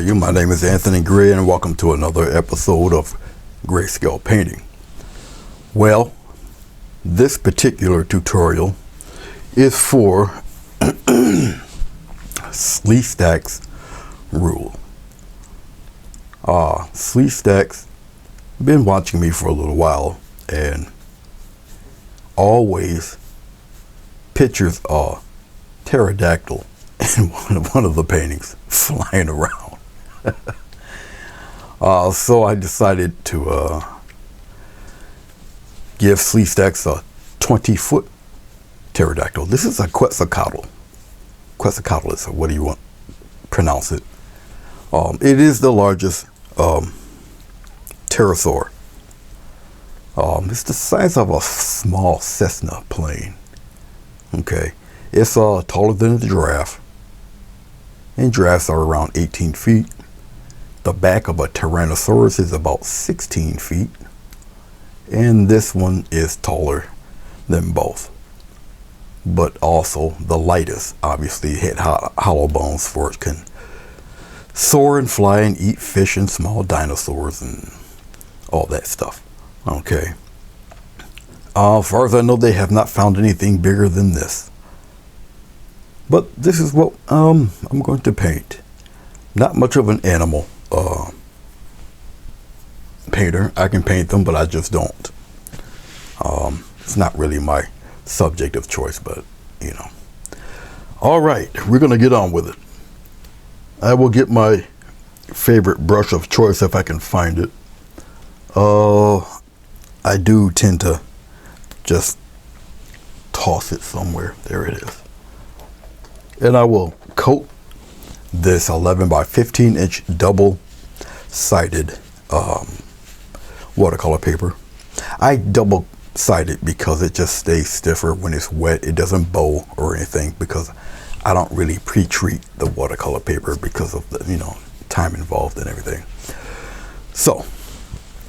you? My name is Anthony Gray and welcome to another episode of Grayscale Painting. Well, this particular tutorial is for Sleestacks rule. Sleestacks been watching me for a little while and always pictures a pterodactyl in one of the paintings flying around. So I decided to give Sleestacks a 20-foot pterodactyl. This is a Quetzalcoatlus. Quetzalcoatlus, or what do you want to pronounce it? It is the largest pterosaur. It's the size of a small Cessna plane. Okay, it's taller than a giraffe, and giraffes are around 18 feet. The back of a Tyrannosaurus is about 16 feet, and this one is taller than both, but also the lightest. Obviously, it had hollow bones for it can soar and fly and eat fish and small dinosaurs and all that stuff. Okay. As far as I know, they have not found anything bigger than this. But this is what I'm going to paint. Not much of an animal painter. I can paint them, but I just don't. It's not really my subject of choice, but you know. All right, we're going to get on with it. I will get my favorite brush of choice if I can find it. I do tend to just toss it somewhere. There it is. And I will coat this 11 by 15 inch double-sided watercolor paper. I double-side it because it just stays stiffer when it's wet. It doesn't bow or anything because I don't really pre-treat the watercolor paper because of the time involved and everything. So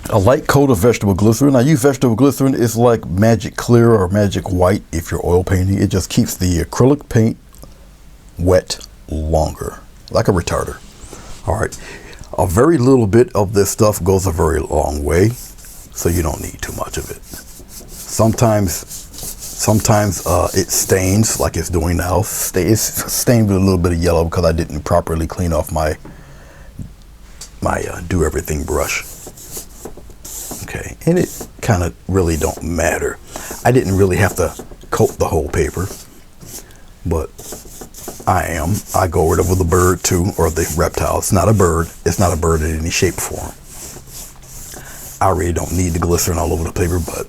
a light coat of vegetable glycerin. I use vegetable glycerin. It's like magic clear or magic white if you're oil painting. It just keeps the acrylic paint wet longer, like a retarder. All right, a very little bit of this stuff goes a very long way, so you don't need too much of it. Sometimes it stains like it's doing now. It's stained with a little bit of yellow because I didn't properly clean off my do everything brush. Okay, and it kind of really don't matter. I didn't really have to coat the whole paper, but I go rid of the bird too, or the reptile. It's not a bird. It's not a bird in any shape or form. I really don't need the glycerin all over the paper, but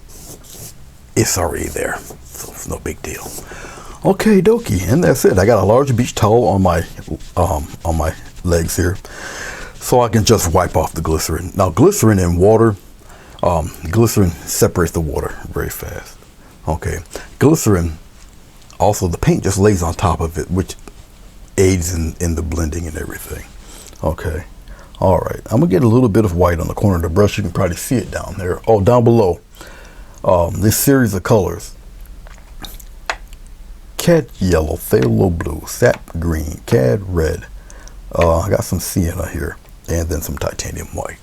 it's already there, so it's no big deal. Okay, dokie, and that's it. I got a large beach towel on my legs here, so I can just wipe off the glycerin. Now, glycerin and water, glycerin separates the water very fast. Okay, glycerin. Also, the paint just lays on top of it, which aids in the blending and everything. Okay. All right. I'm going to get a little bit of white on the corner of the brush. You can probably see it down there. Oh, down below. This series of colors. Cad yellow, phthalo blue, sap green, cad red. I got some sienna here, and then some titanium white.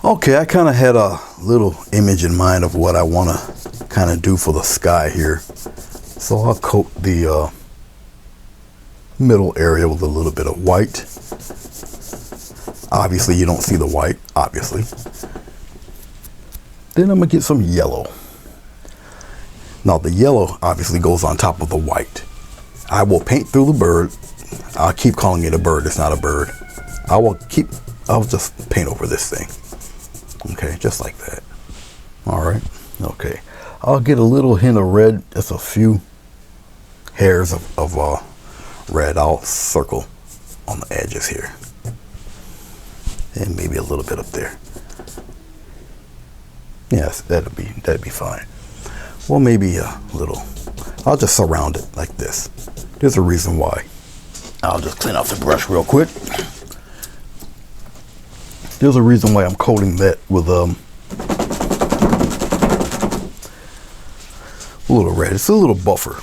Okay, I kind of had a little image in mind of what I want to kind of do for the sky here. So I'll coat the middle area with a little bit of white. Obviously, you don't see the white, obviously. Then I'm going to get some yellow. Now, the yellow obviously goes on top of the white. I will paint through the bird. I'll keep calling it a bird. It's not a bird. I'll just paint over this thing. Okay, just like that. All right. Okay. I'll get a little hint of red, just a few hairs of red. I'll circle on the edges here, and maybe a little bit up there. Yes, that'd be fine. Well, maybe a little. I'll just surround it like this. There's a reason why. I'll just clean off the brush real quick. There's a reason why I'm coating that with a little red. It's a little buffer.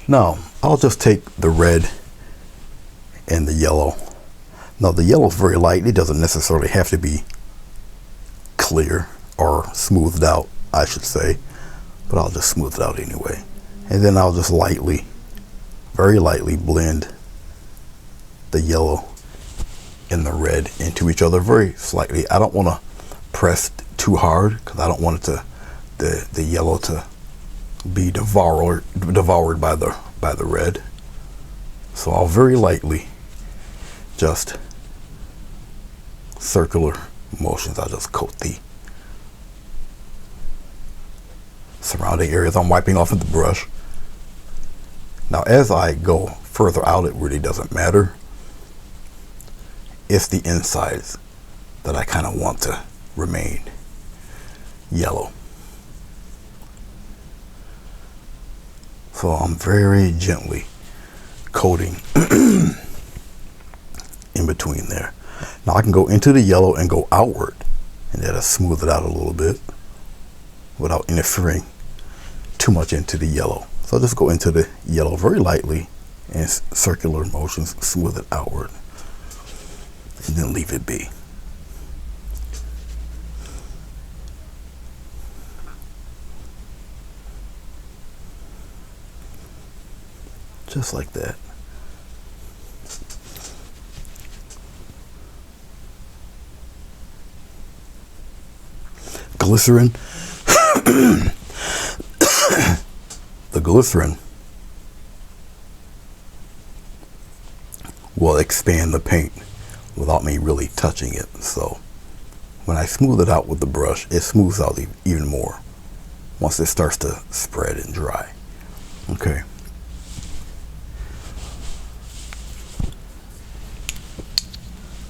Now, I'll just take the red and the yellow. Now the yellow is very light. It doesn't necessarily have to be clear or smoothed out, I should say, but I'll just smooth it out anyway. And then I'll just lightly, very lightly blend the yellow and the red into each other very slightly. I don't want to press too hard because I don't want it to the yellow to be devoured by the red. So I'll very lightly, just circular motions, I'll just coat the surrounding areas I'm wiping off with the brush. Now as I go further out, it really doesn't matter. It's the insides that I kind of want to remain yellow. So I'm very gently coating in between there. Now I can go into the yellow and go outward, and that'll smooth it out a little bit without interfering too much into the yellow. So I'll just go into the yellow very lightly and circular motions, smooth it outward, and then leave it be. Just like that. Glycerin. The glycerin will expand the paint without me really touching it. So when I smooth it out with the brush, it smooths out even more once it starts to spread and dry. Okay.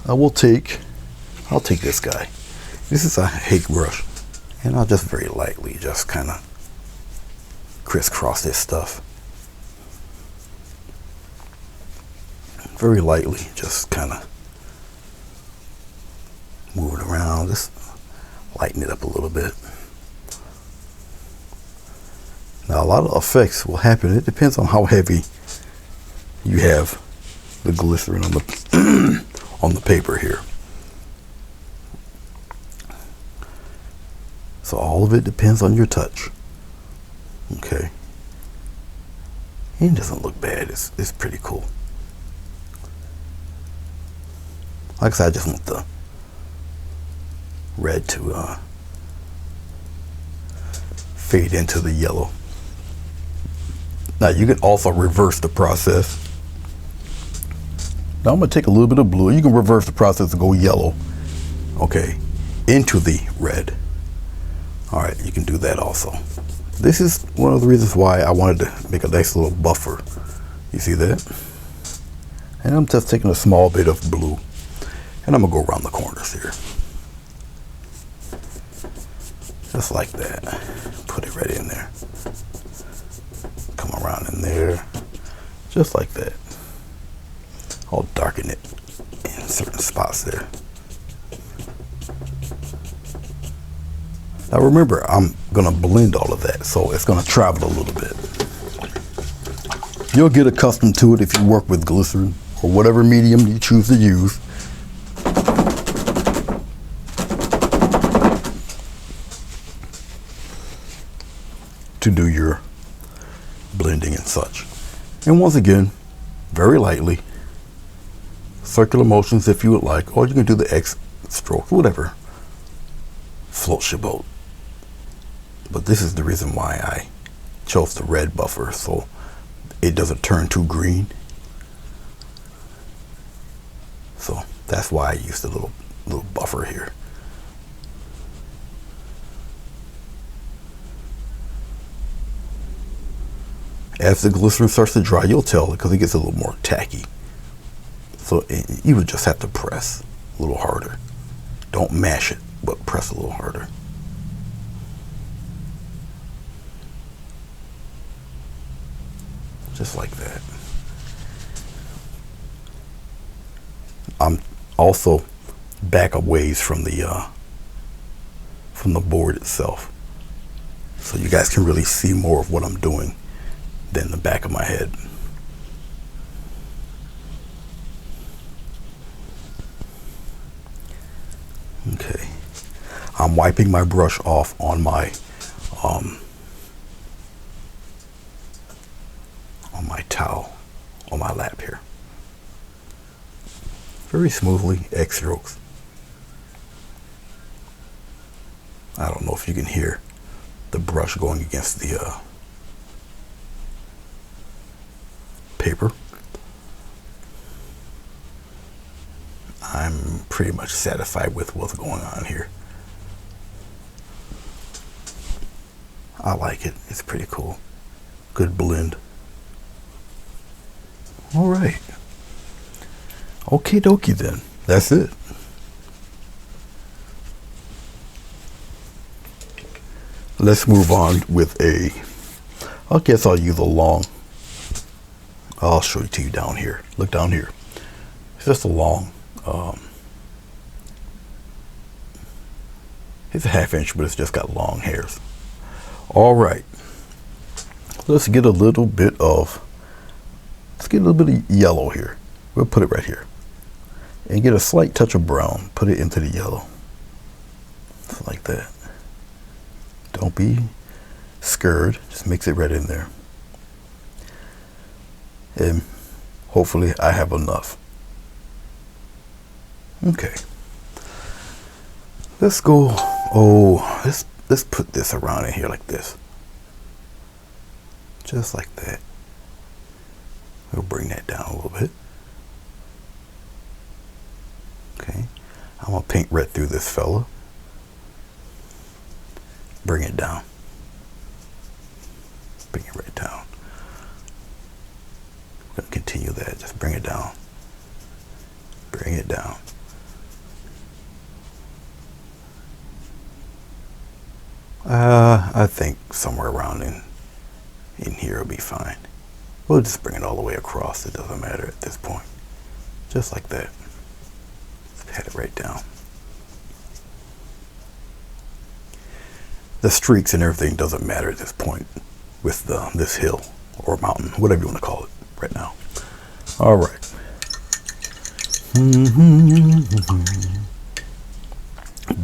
I'll take this guy. This is a Hake brush, and I'll just very lightly just kind of crisscross this stuff. Very lightly, just kind of move it around, just lighten it up a little bit. Now a lot of effects will happen. It depends on how heavy you have the glycerin on the on the paper here. So all of it depends on your touch. Okay. It doesn't look bad. It's pretty cool. Like I said, I just want the red to fade into the yellow. Now you can also reverse the process. Now I'm going to take a little bit of blue. You can reverse the process and go yellow, okay, into the red. All right, you can do that also. This is one of the reasons why I wanted to make a nice little buffer. You see that? And I'm just taking a small bit of blue, and I'm going to go around the corners here. Just like that. Put it right in there. Come around in there. Just like that. I'll darken it in certain spots there. Now remember, I'm going to blend all of that, so it's going to travel a little bit. You'll get accustomed to it if you work with glycerin or whatever medium you choose to use. To do your blending and such. And once again, very lightly, circular motions if you would like, or you can do the X stroke, whatever floats your boat. But this is the reason why I chose the red buffer, so it doesn't turn too green. So that's why I used a little buffer here. As the glycerin starts to dry, you'll tell because it gets a little more tacky. So you would just have to press a little harder. Don't mash it, but press a little harder. Just like that. I'm also back a ways from the board itself, so you guys can really see more of what I'm doing than the back of my head. Okay, I'm wiping my brush off on my towel on my lap here. Very smoothly, X strokes. I don't know if you can hear the brush going against the paper. I'm pretty much satisfied with what's going on here. I like it. It's pretty cool. Good blend. All right. Okie dokie then. That's it. Let's move on with I guess I'll use a long. I'll show it to you down here. Look down here. It's just a long. It's a 1/2 inch, but it's just got long hairs. All right. Let's get a little bit of yellow here. We'll put it right here. And get a slight touch of brown. Put it into the yellow. Just like that. Don't be scared. Just mix it right in there. And hopefully I have enough. Okay. Let's go. Oh, let's put this around in here like this. Just like that. We'll bring that down a little bit. Okay. I'm gonna paint right through this fella. Bring it down. Bring it right down. We're gonna continue that. Just bring it down. Bring it down. I think somewhere around in here will be fine. We'll just bring it all the way across. It doesn't matter at this point. Just like that. Just pat it right down. The streaks and everything doesn't matter at this point with this hill or mountain, whatever you want to call it right now. All right.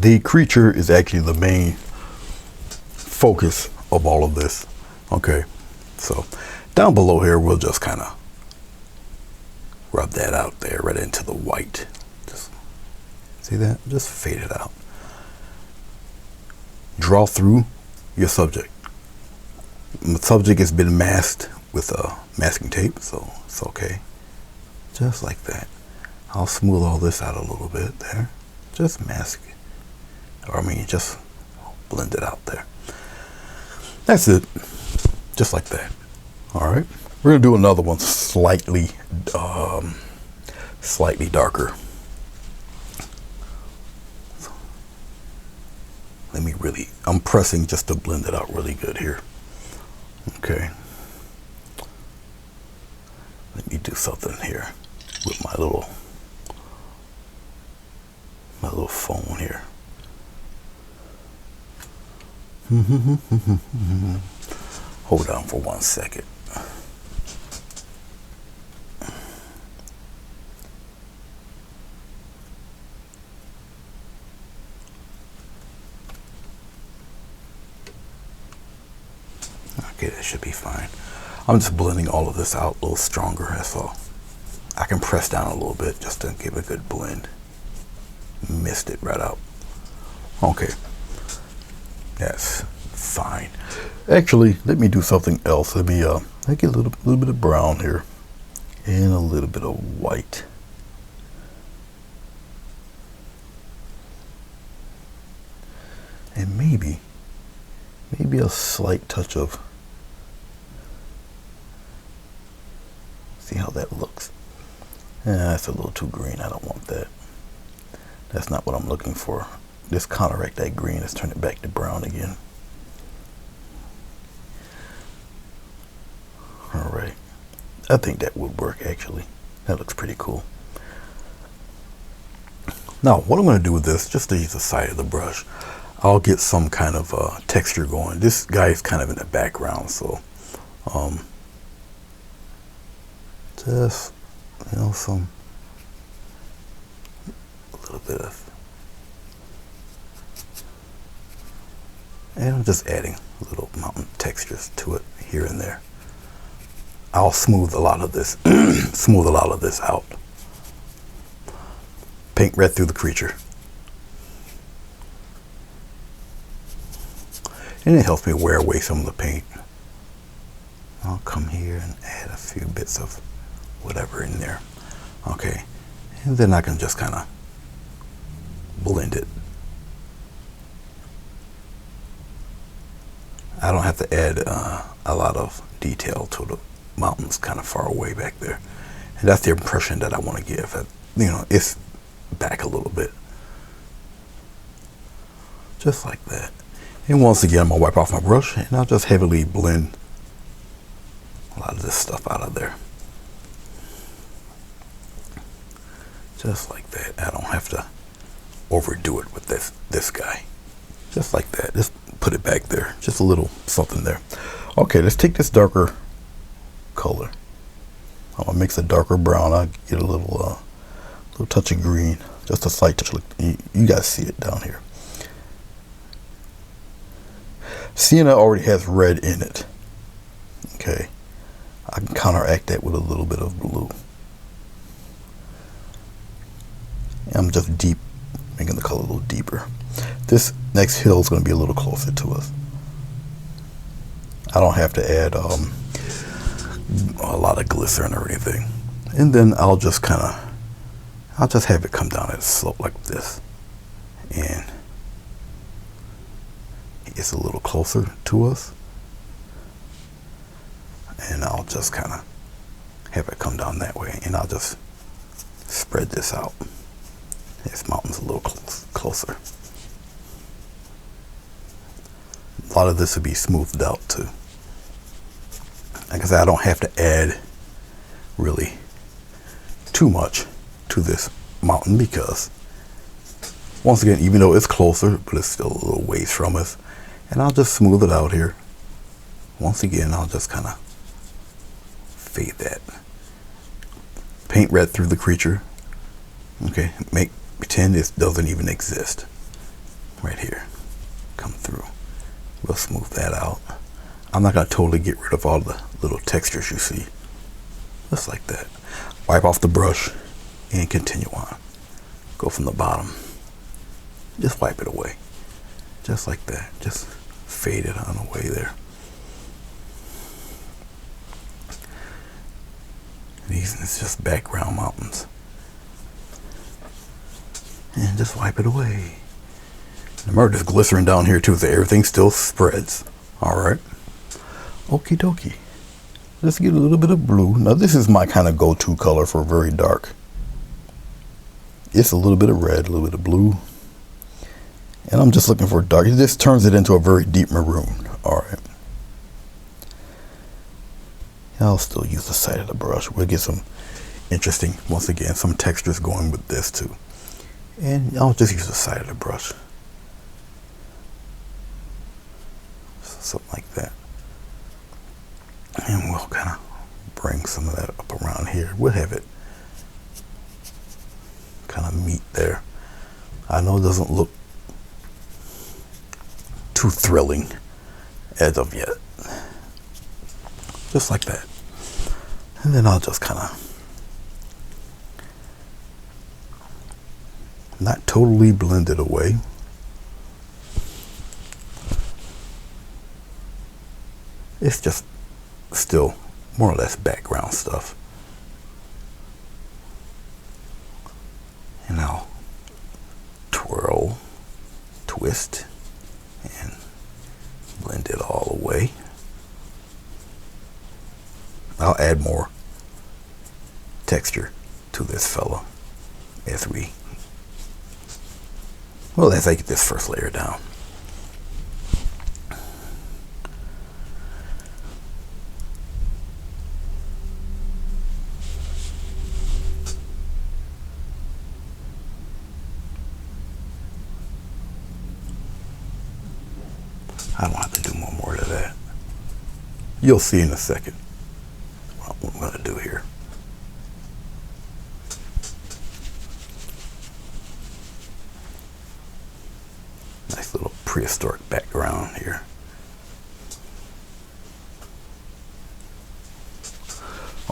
The creature is actually the main focus of all of this. Okay, so down below here we'll just kind of rub that out there right into the white. Just see that? Just fade it out. Draw through your subject. The subject has been masked with masking tape, so it's okay. Just like that. I'll smooth all this out a little bit there. Just mask it. Or I mean, just blend it out there. That's it. Just like that. All right. We're going to do another one slightly darker. I'm pressing just to blend it out really good here. Okay. Let me do something here with my little phone here. Hold on for 1 second. Okay, that should be fine. I'm just blending all of this out a little stronger, that's all. I can press down a little bit just to give a good blend. Missed it right out. Okay. That's fine. Actually, let me do something else. Let me get a little bit of brown here and a little bit of white. And maybe a slight touch of, see how that looks. That's a little too green. I don't want that. That's not what I'm looking for. Just counteract that green. Let's turn it back to brown again. All right. I think that would work actually. That looks pretty cool. Now, what I'm going to do with this, just to use the side of the brush, I'll get some kind of texture going. This guy is kind of in the background, so just, a little bit of And I'm just adding little mountain textures to it here and there. I'll smooth a lot of this, smooth a lot of this out. Paint right through the creature. And it helps me wear away some of the paint. I'll come here and add a few bits of whatever in there. Okay, and then I can just kind of blend it. I don't have to add a lot of detail to the mountains kind of far away back there. And that's the impression that I want to give. You know, it's back a little bit. Just like that. And once again, I'm going to wipe off my brush and I'll just heavily blend a lot of this stuff out of there. Just like that. I don't have to overdo it with this guy. Just like that. Just put it back there. Just a little something there. Okay, let's take this darker color. I'm gonna mix a darker brown. I'll get a little touch of green. Just a slight touch. Look, you guys see it down here. Sienna already has red in it. Okay. I can counteract that with a little bit of blue. I'm just making the color a little deeper. This next hill is going to be a little closer to us. I don't have to add a lot of glycerin or anything. And then I'll just have it come down at a slope like this. And it's a little closer to us. And I'll just kind of have it come down that way. And I'll just spread this out. This mountain's a little closer. A lot of this will be smoothed out too. Like I said, I don't have to add really too much to this mountain because once again, even though it's closer, but it's still a little ways from us. And I'll just smooth it out here. Once again, I'll just kind of fade that. Paint red through the creature. Okay, pretend it doesn't even exist. Right here. Come through. We'll smooth that out. I'm not going to totally get rid of all the little textures you see. Just like that. Wipe off the brush and continue on. Go from the bottom. Just wipe it away. Just like that. Just fade it on the way there. These is just background mountains. And just wipe it away. Remember, there's glycerin down here too, so everything still spreads. Alright. Okie dokie. Let's get a little bit of blue. Now this is my kind of go-to color for very dark. It's a little bit of red, a little bit of blue. And I'm just looking for dark. It just turns it into a very deep maroon. Alright. I'll still use the side of the brush. We'll get some interesting, once again, some textures going with this too. And I'll just use the side of the brush. Something like that. And we'll kind of bring some of that up around here. We'll have it kind of meet there. I know it doesn't look too thrilling as of yet. Just like that. And then I'll just kind of not totally blend it away. It's just still more or less background stuff. And I'll twirl, twist, and blend it all away. I'll add more texture to this fella as I get this first layer down. I don't have to do more to that. You'll see in a second what I'm going to do here. Nice little prehistoric background here.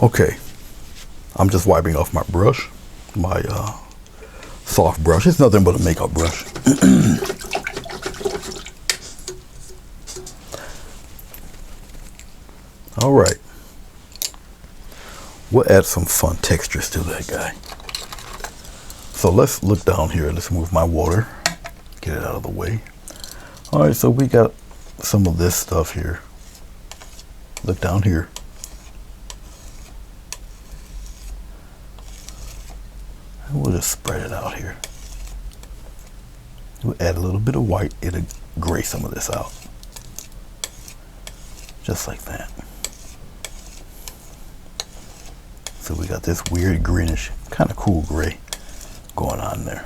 Okay, I'm just wiping off my brush, my soft brush. It's nothing but a makeup brush. All right, we'll add some fun textures to that guy. So let's look down here. Let's move my water, get it out of the way. All right, so we got some of this stuff here. Look down here. And we'll just spread it out here. We'll add a little bit of white. It'll gray some of this out. Just like that. So we got this weird greenish, kind of cool gray going on there.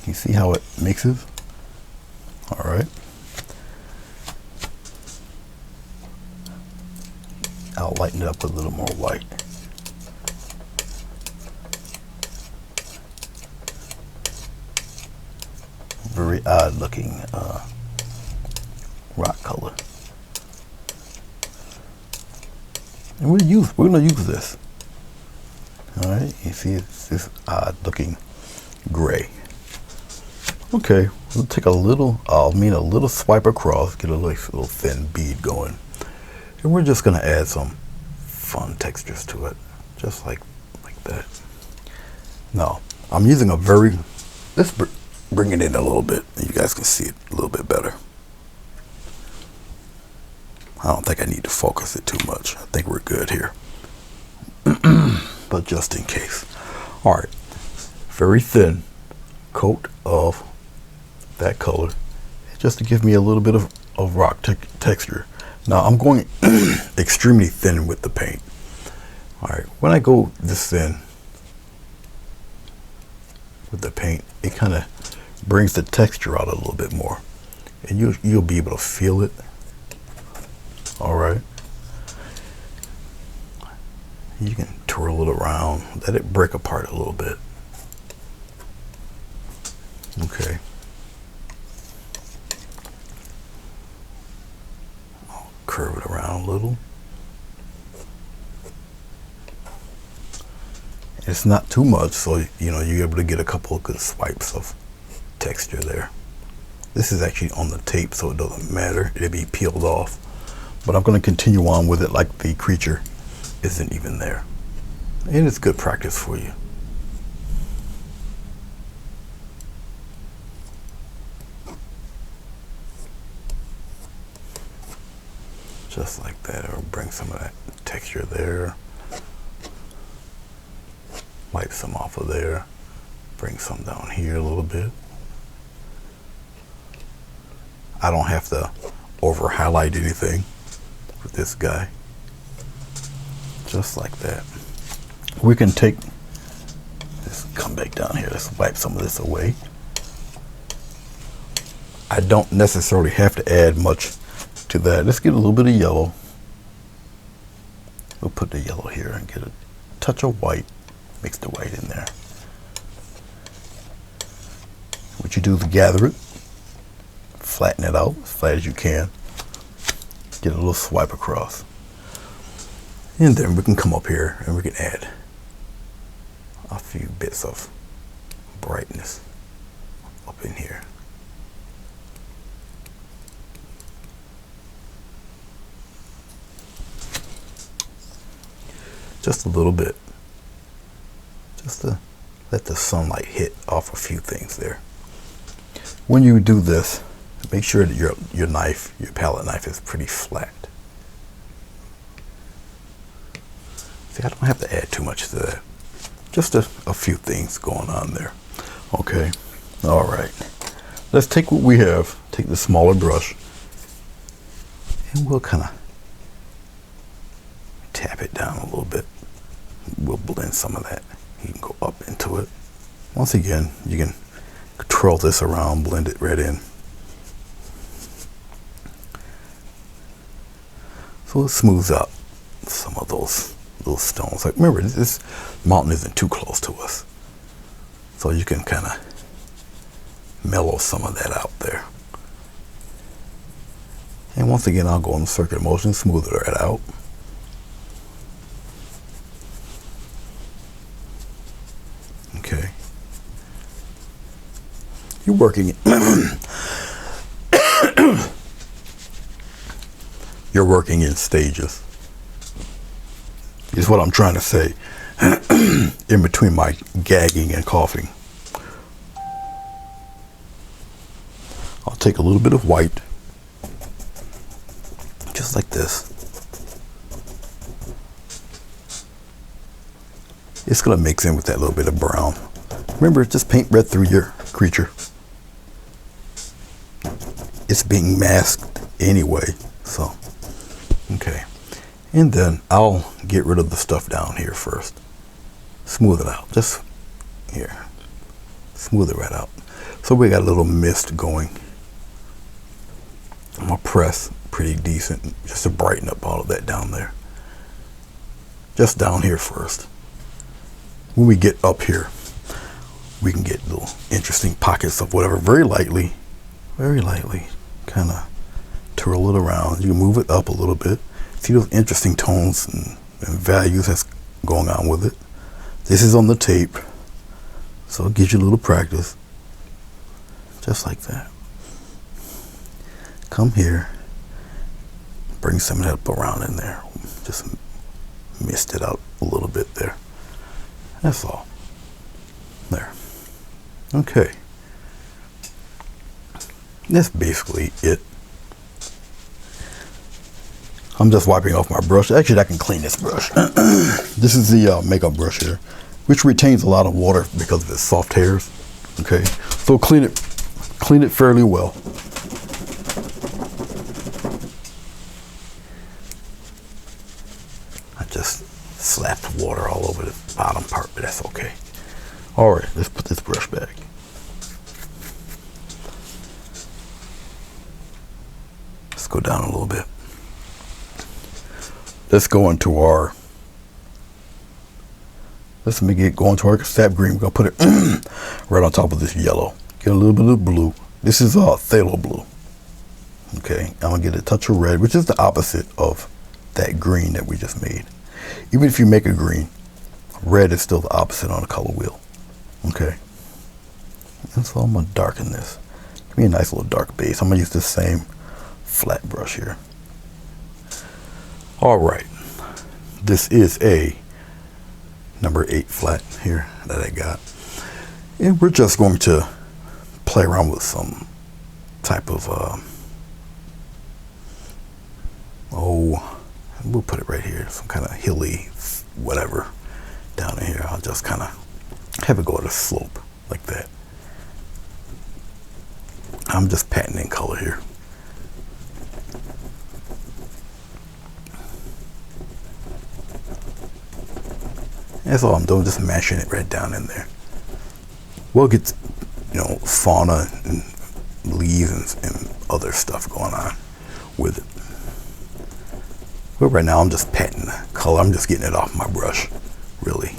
You see how it mixes? All right. I'll lighten it up with a little more white. Very odd looking rock color. And we're gonna use this. All right, you see it's this odd looking gray. Okay, we'll take a little swipe across, get a little thin bead going. And we're just gonna add some fun textures to it, just like that. Now, I'm using let's bring it in a little bit, and you guys can see it a little bit better. I don't think I need to focus it too much. I think we're good here. But just in case. All right, very thin coat of that color, just to give me a little bit of rock texture. Now I'm going extremely thin with the paint. All right, when I go this thin with the paint, it kind of brings the texture out a little bit more, and you'll be able to feel it. All right, you can twirl it around, let it break apart a little bit. Okay, I'll curve it around a little. It's not too much, so you're able to get a couple of good swipes of texture there. This is actually on the tape, so it doesn't matter. It'll be peeled off. But I'm going to continue on with it like the creature isn't even there. And it's good practice for you. Just like that. I'll bring some of that texture there. Wipe some off of there. Bring some down here a little bit. I don't have to over highlight anything with this guy. Just like that. We can take this, come back down here. Let's wipe some of this away. I don't necessarily have to add much to that. Let's get a little bit of yellow. We'll put the yellow here and get a touch of white. Mix the white in there. What you do is gather it, flatten it out as flat as you can, get a little swipe across, and then we can come up here and we can add a few bits of brightness up in here. Just a little bit. Just to let the sunlight hit off a few things there. When you do this, make sure that your knife, your palette knife, is pretty flat. See, I don't have to add too much to that. Just a few things going on there. Okay, all right. Let's take what we have, take the smaller brush, and we'll kind of tap it down a little bit. We'll blend some of that. You can go up into it. Once again, you can twirl this around, blend it right in. So it smooths out some of those little stones. Like, remember, this mountain isn't too close to us, so you can kind of mellow some of that out there. And once again, I'll go in circular motion, smooth it right out. Okay. You're working it. You're working in stages, is what I'm trying to say, in between my gagging and coughing. I'll take a little bit of white, just like this. It's going to mix in with that little bit of brown. Remember, just paint red through your creature. It's being masked anyway, so. Okay, and then I'll get rid of the stuff down here first. Smooth it out, just here. Smooth it right out. So we got a little mist going. I'm gonna press pretty decent just to brighten up all of that down there. Just down here first. When we get up here, we can get little interesting pockets of whatever very lightly, kind of twirl it around. You can move it up a little bit. See those interesting tones and values that's going on with it. This is on the tape, so it gives you a little practice. Just like that. Come here, bring some of that up around in there. Just mist it out a little bit there. That's all. There. Okay. That's basically it. I'm just wiping off my brush. Actually, I can clean this brush. This is the makeup brush here, which retains a lot of water because of its soft hairs. Okay, so clean it fairly well. I just slapped water all over the bottom part, but that's okay. All right, let's put this brush back. Let's go down a little bit. Let's go into our, let's make it go into our sap green. We're gonna put it right on top of this yellow. Get a little bit of blue. This is phthalo blue. Okay, I'm gonna get a touch of red, which is the opposite of that green that we just made. Even if you make a green, red is still the opposite on the color wheel. Okay, and so I'm gonna darken this. Give me a nice little dark base. I'm gonna use the same flat brush here. All right, this is a number 8 flat here that I got, and we're just going to play around with some type of we'll put it right here, some kind of hilly whatever down in here. I'll just kind of have it go at a slope like that. I'm just patting in color here. That's all I'm doing, just mashing it right down in there. We'll get, fauna and leaves and other stuff going on with it. But right now I'm just patting the color. I'm just getting it off my brush, really.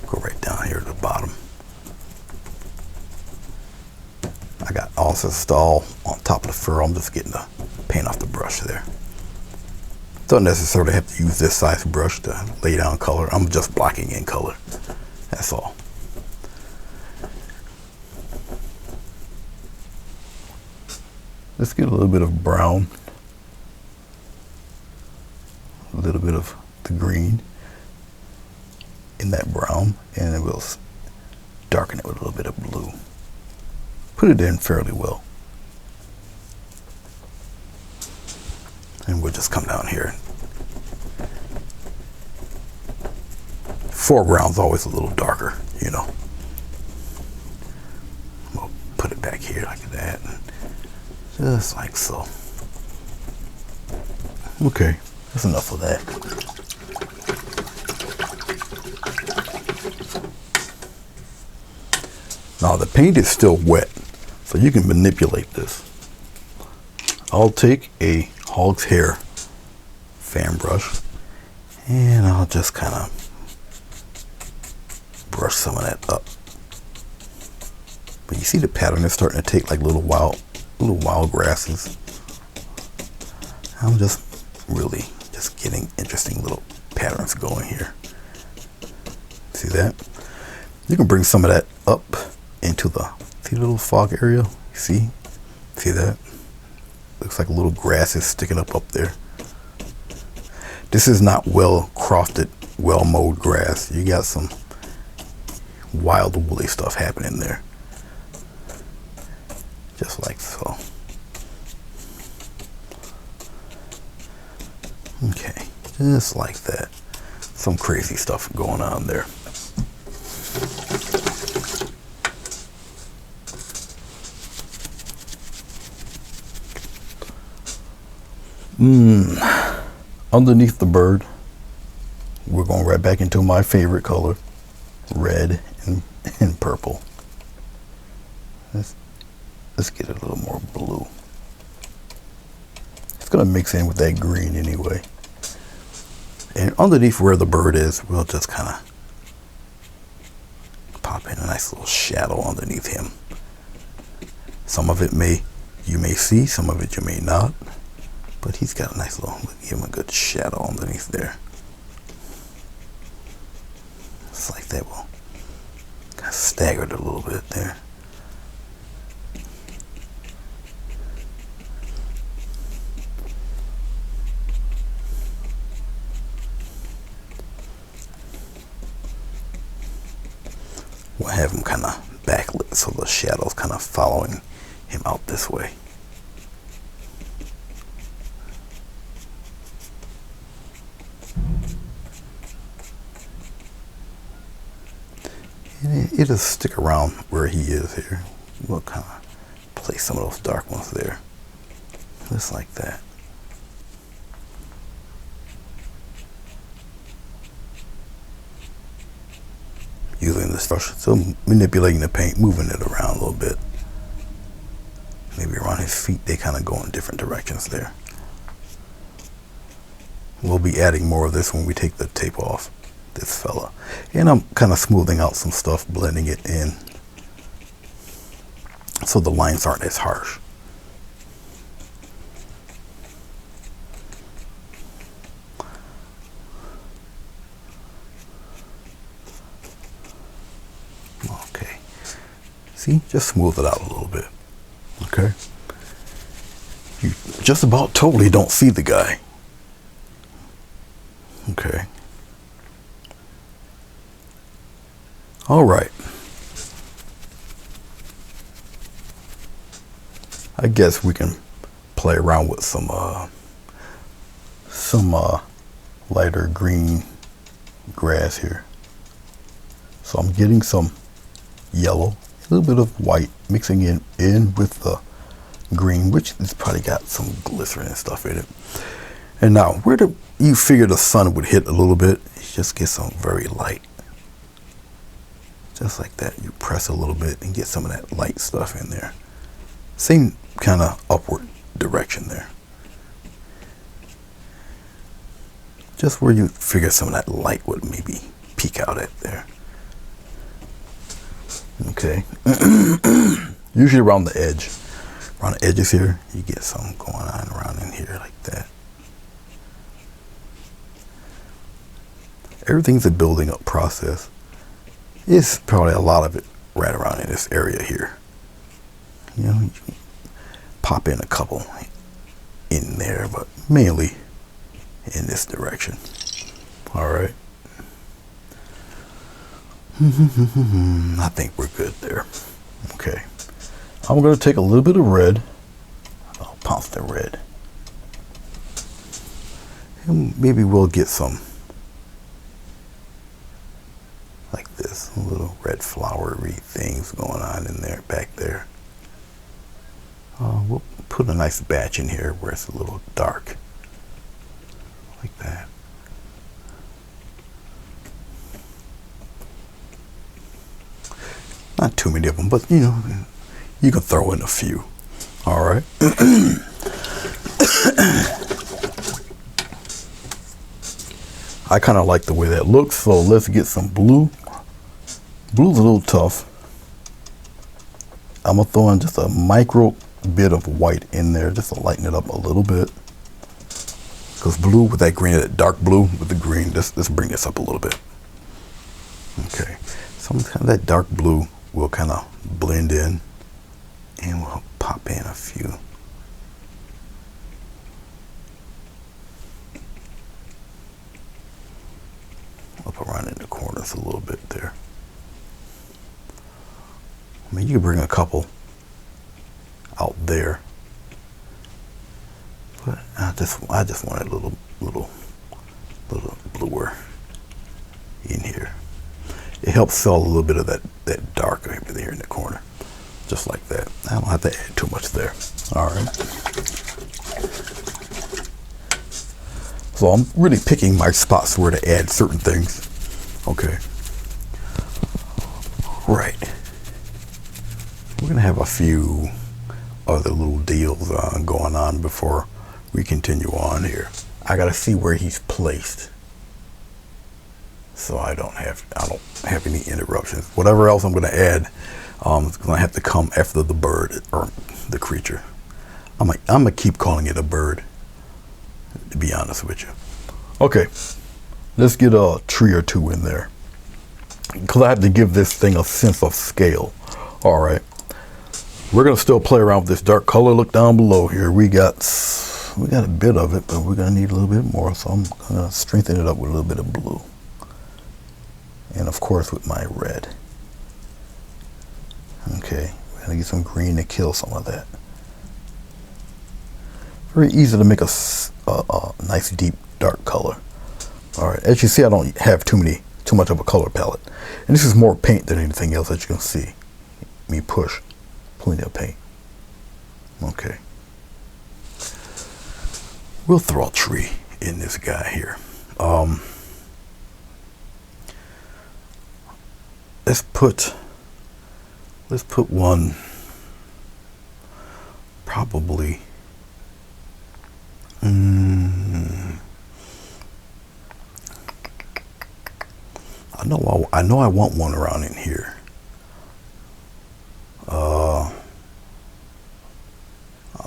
Go right down here to the bottom. I got also stall on top of the fur. I'm just getting the paint off the brush there. Don't necessarily have to use this size brush to lay down color. I'm just blocking in color. That's all. Let's get a little bit of brown, a little bit of the green in that brown, and then we'll darken it with a little bit of blue. Put it in fairly well. And we'll just come down here. Foreground's always a little darker, We'll put it back here like that. Just like so. Okay, that's enough of that. Now the paint is still wet, so you can manipulate this. I'll take a hog's hair fan brush and I'll just kind of brush some of that up. But you see the pattern is starting to take like little wild little wild grasses. I'm just really just getting interesting little patterns going here. See that? You can bring some of that up into the little fog area. See that? Looks like a little grass is sticking up there. This is not well crofted, well mowed grass. You got some wild woolly stuff happening there. Just like so. Okay, just like that. Some crazy stuff going on there. Underneath the bird, we're going right back into my favorite color, red and purple. Let's get a little more blue. It's gonna mix in with that green anyway. And underneath where the bird is, we'll just kind of pop in a nice little shadow underneath him. Some of it you may see, some of it you may not. But he's got a nice little, give him a good shadow underneath there. It's like that will kind of staggered a little bit there. We'll have him kind of backlit so the shadow's kind of following him out this way. It'll stick around where he is here. We'll kind of place some of those dark ones there. Just like that. Using this brush, so manipulating the paint, moving it around a little bit. Maybe around his feet, they kind of go in different directions there. We'll be adding more of this when we take the tape off this fella. And I'm kind of smoothing out some stuff, blending it in so the lines aren't as harsh. Okay. See, just smooth it out a little bit. Okay. You just about totally don't see the guy. Okay. All right. I guess we can play around with some lighter green grass here. So I'm getting some yellow, a little bit of white, mixing in with the green, which has probably got some glycerin and stuff in it. And now, where do you figure the sun would hit a little bit? Just get some very light. Just like that, you press a little bit and get some of that light stuff in there. Same kind of upward direction there. Just where you figure some of that light would maybe peek out at there. Okay. Usually around the edge. Around the edges here, you get something going on around in here like that. Everything's a building up process. It's probably a lot of it right around in this area here. You know, you can pop in a couple in there, but mainly in this direction. All right. I think we're good there. Okay. I'm going to take a little bit of red. I'll pounce the red. And maybe we'll get some like this, little red flowery things going on in there, back there. We'll put a nice batch in here where it's a little dark, like that. Not too many of them, but you know, you can throw in a few. All right. I kind of like the way that looks, so let's get some blue. Blue's a little tough. I'm gonna throw in just a micro bit of white in there just to lighten it up a little bit. Because blue with that green, that dark blue with the green, let's bring this up a little bit. Okay, so that dark blue will kind of blend in, and we'll pop in a few. Up around in the corners a little bit there. I mean, you can bring a couple out there, but I just want a little bluer in here. It helps fill a little bit of that dark over there in the corner, just like that. I don't have to add too much there. All right. So I'm really picking my spots where to add certain things. Okay. Right. We're gonna have a few other little deals going on before we continue on here. I gotta see where he's placed, so I don't have any interruptions. Whatever else I'm gonna add, it's gonna have to come after the bird or the creature. I'm gonna keep calling it a bird, to be honest with you. Okay, let's get a tree or two in there, because I have to give this thing a sense of scale. All right, we're gonna still play around with this dark color. Look down below here. We got a bit of it, but we're gonna need a little bit more. So I'm gonna strengthen it up with a little bit of blue, and of course with my red. Okay, we're gonna get some green to kill some of that. Very easy to make a nice deep dark color. All right, as you see, I don't have too much of a color palette, and this is more paint than anything else. As you can see, me push plenty of paint. Okay, we'll throw a tree in this guy here. Let's put one probably. I know I want one around in here. I'll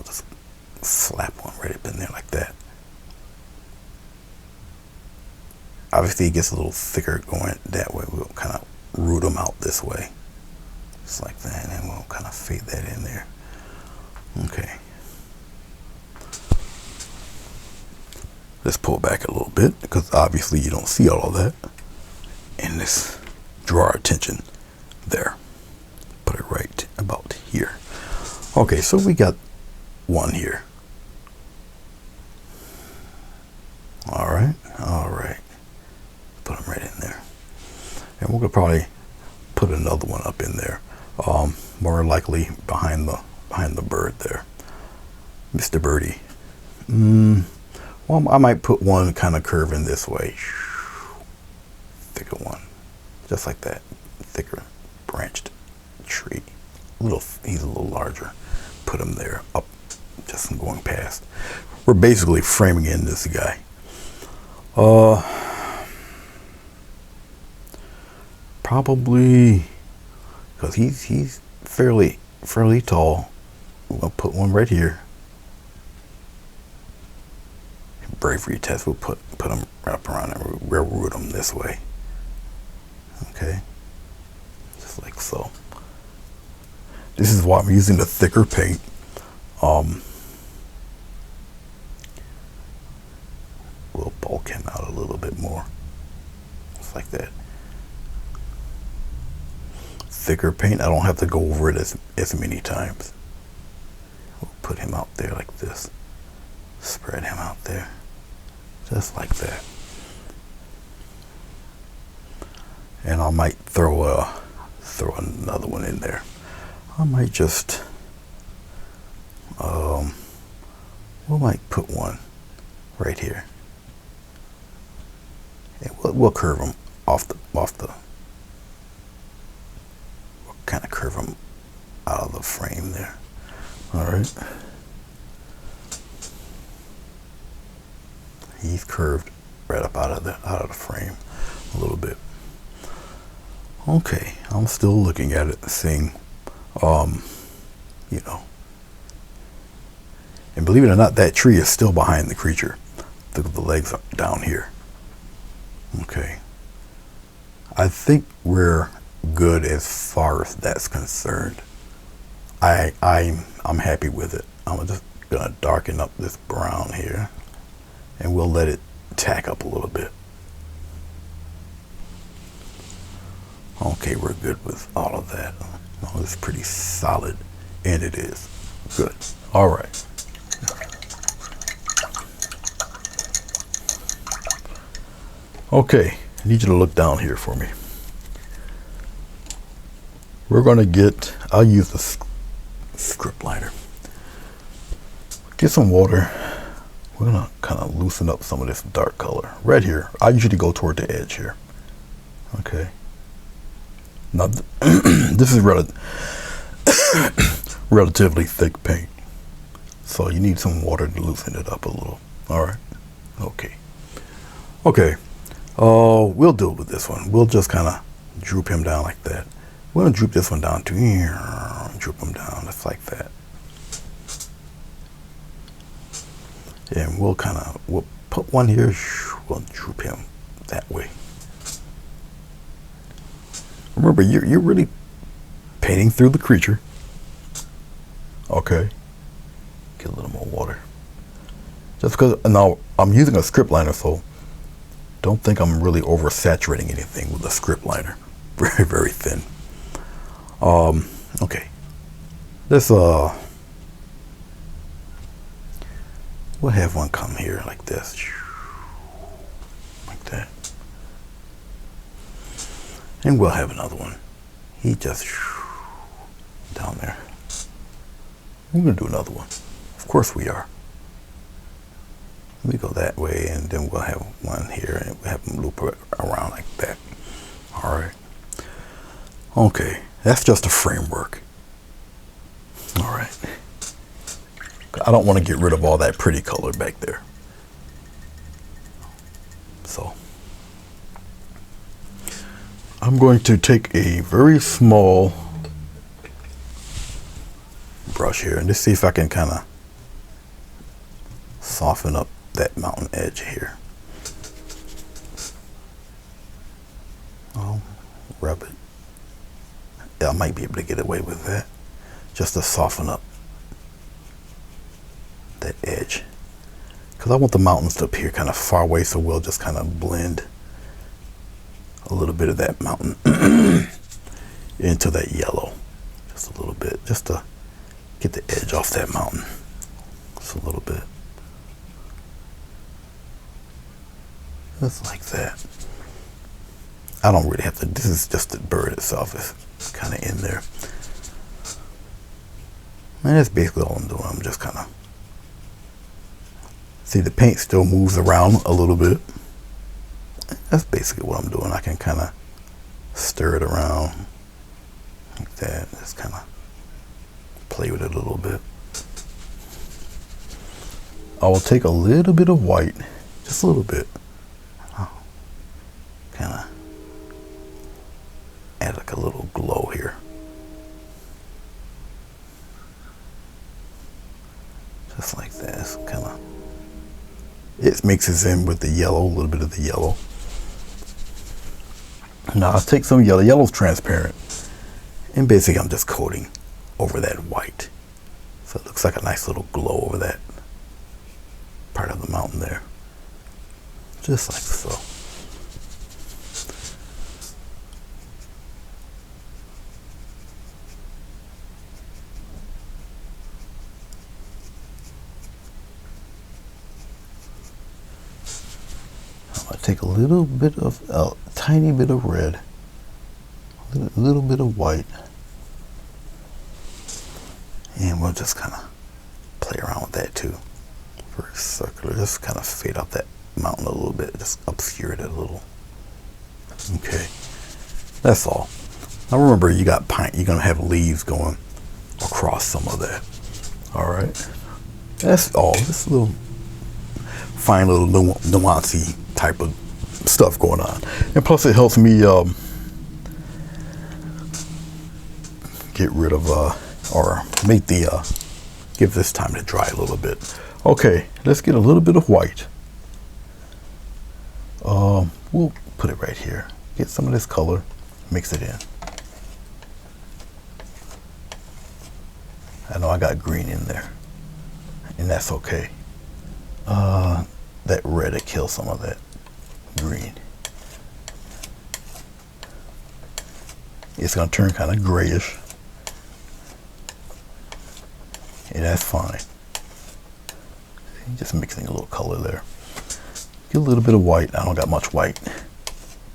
just slap one right up in there like that. Obviously it gets a little thicker going that way. We'll kind of root them out this way, just like that, and we'll kind of fade that in there. Okay, let's pull back a little bit, because obviously you don't see all of that, and let's draw our attention there. Put it right about here. Okay, so we got one here. All right. Put them right in there, and we're gonna probably put another one up in there, more likely behind the bird there, Mr. Birdie. Well, I might put one kind of curving this way, thicker one, just like that, thicker branched tree. He's a little larger. Put him there, up, just going past. We're basically framing in this guy. Probably, because he's fairly tall. We're gonna put one right here. Bravery test. We'll put him right up around and we'll root him this way. Okay, just like so. This is why I'm using the thicker paint. We'll bulk him out a little bit more, just like that. Thicker paint, I don't have to go over it as many times. We'll put him out there like this. Spread him out there, just like that. And I might throw another one in there. I might just we might put one right here, and we'll curve them off the we'll kind of curve them out of the frame there. All right, he's curved right up out of the frame a little bit. Okay, I'm still looking at it, seeing, And believe it or not, that tree is still behind the creature. Look at the legs up down here. Okay. I think we're good as far as that's concerned. I'm happy with it. I'm just gonna darken up this brown here, and we'll let it tack up a little bit. Okay, we're good with all of that. Oh, it's pretty solid, and it is good. All right. Okay, I need you to look down here for me. We're gonna get, I'll use the script liner. Get some water. We're gonna kind of loosen up some of this dark color right here. I usually go toward the edge here. Okay. Now this is relatively thick paint, so you need some water to loosen it up a little. All right. Okay. Okay. We'll deal with this one. We'll just kind of droop him down like that. We're gonna droop this one down too. Droop him down just like that. And we'll put one here. We'll droop him that way. Remember, you're really painting through the creature. Okay. Get a little more water. Just because now I'm using a script liner, so don't think I'm really oversaturating anything with a script liner. Very, very thin. Okay. This we'll have one come here like this. Like that. And we'll have another one. He just down there. We're gonna do another one. Of course we are. Let me go that way, and then we'll have one here, and we'll have them loop around like that. All right. Okay, that's just a framework. All right. I don't want to get rid of all that pretty color back there. So I'm going to take a very small brush here and just see if I can kind of soften up that mountain edge here. Oh, rub it. Yeah, I might be able to get away with that. Just to soften up that edge. Because I want the mountains to appear kind of far away, so we'll just kind of blend a little bit of that mountain into that yellow. Just a little bit, just to get the edge off that mountain. Just a little bit. Just like that. I don't really have to, this is just the bird itself. It's kind of in there. And that's basically all I'm doing. I'm just kind of, see, the paint still moves around a little bit. That's basically what I'm doing. I can kind of stir it around like that. Just kind of play with it a little bit. I will take a little bit of white, just a little bit. Kind of add like a little glow here. Just like that. Kind of, it mixes in with the yellow, a little bit of the yellow. Now I'll take some yellow. Yellow's transparent, and basically I'm just coating over that white, so it looks like a nice little glow over that part of the mountain there, just like so. Take a little bit of, a tiny bit of red, a little bit of white, and we'll just kind of play around with that too. Very circular, just kind of fade out that mountain a little bit, just obscure it a little. Okay, that's all. Now remember, you got pine, you're gonna have leaves going across some of that. All right, that's all. This little fine little nuancey type of stuff going on, and plus it helps me get rid of or make the Give this time to dry a little bit. Okay, let's get a little bit of white. We'll put it right here. Get some of this color, mix it in. I know I got green in there, and that's okay. That red will kill some of that green. It's gonna turn kind of grayish, and that's fine. Just mixing a little color there. Get a little bit of white. I don't got much white,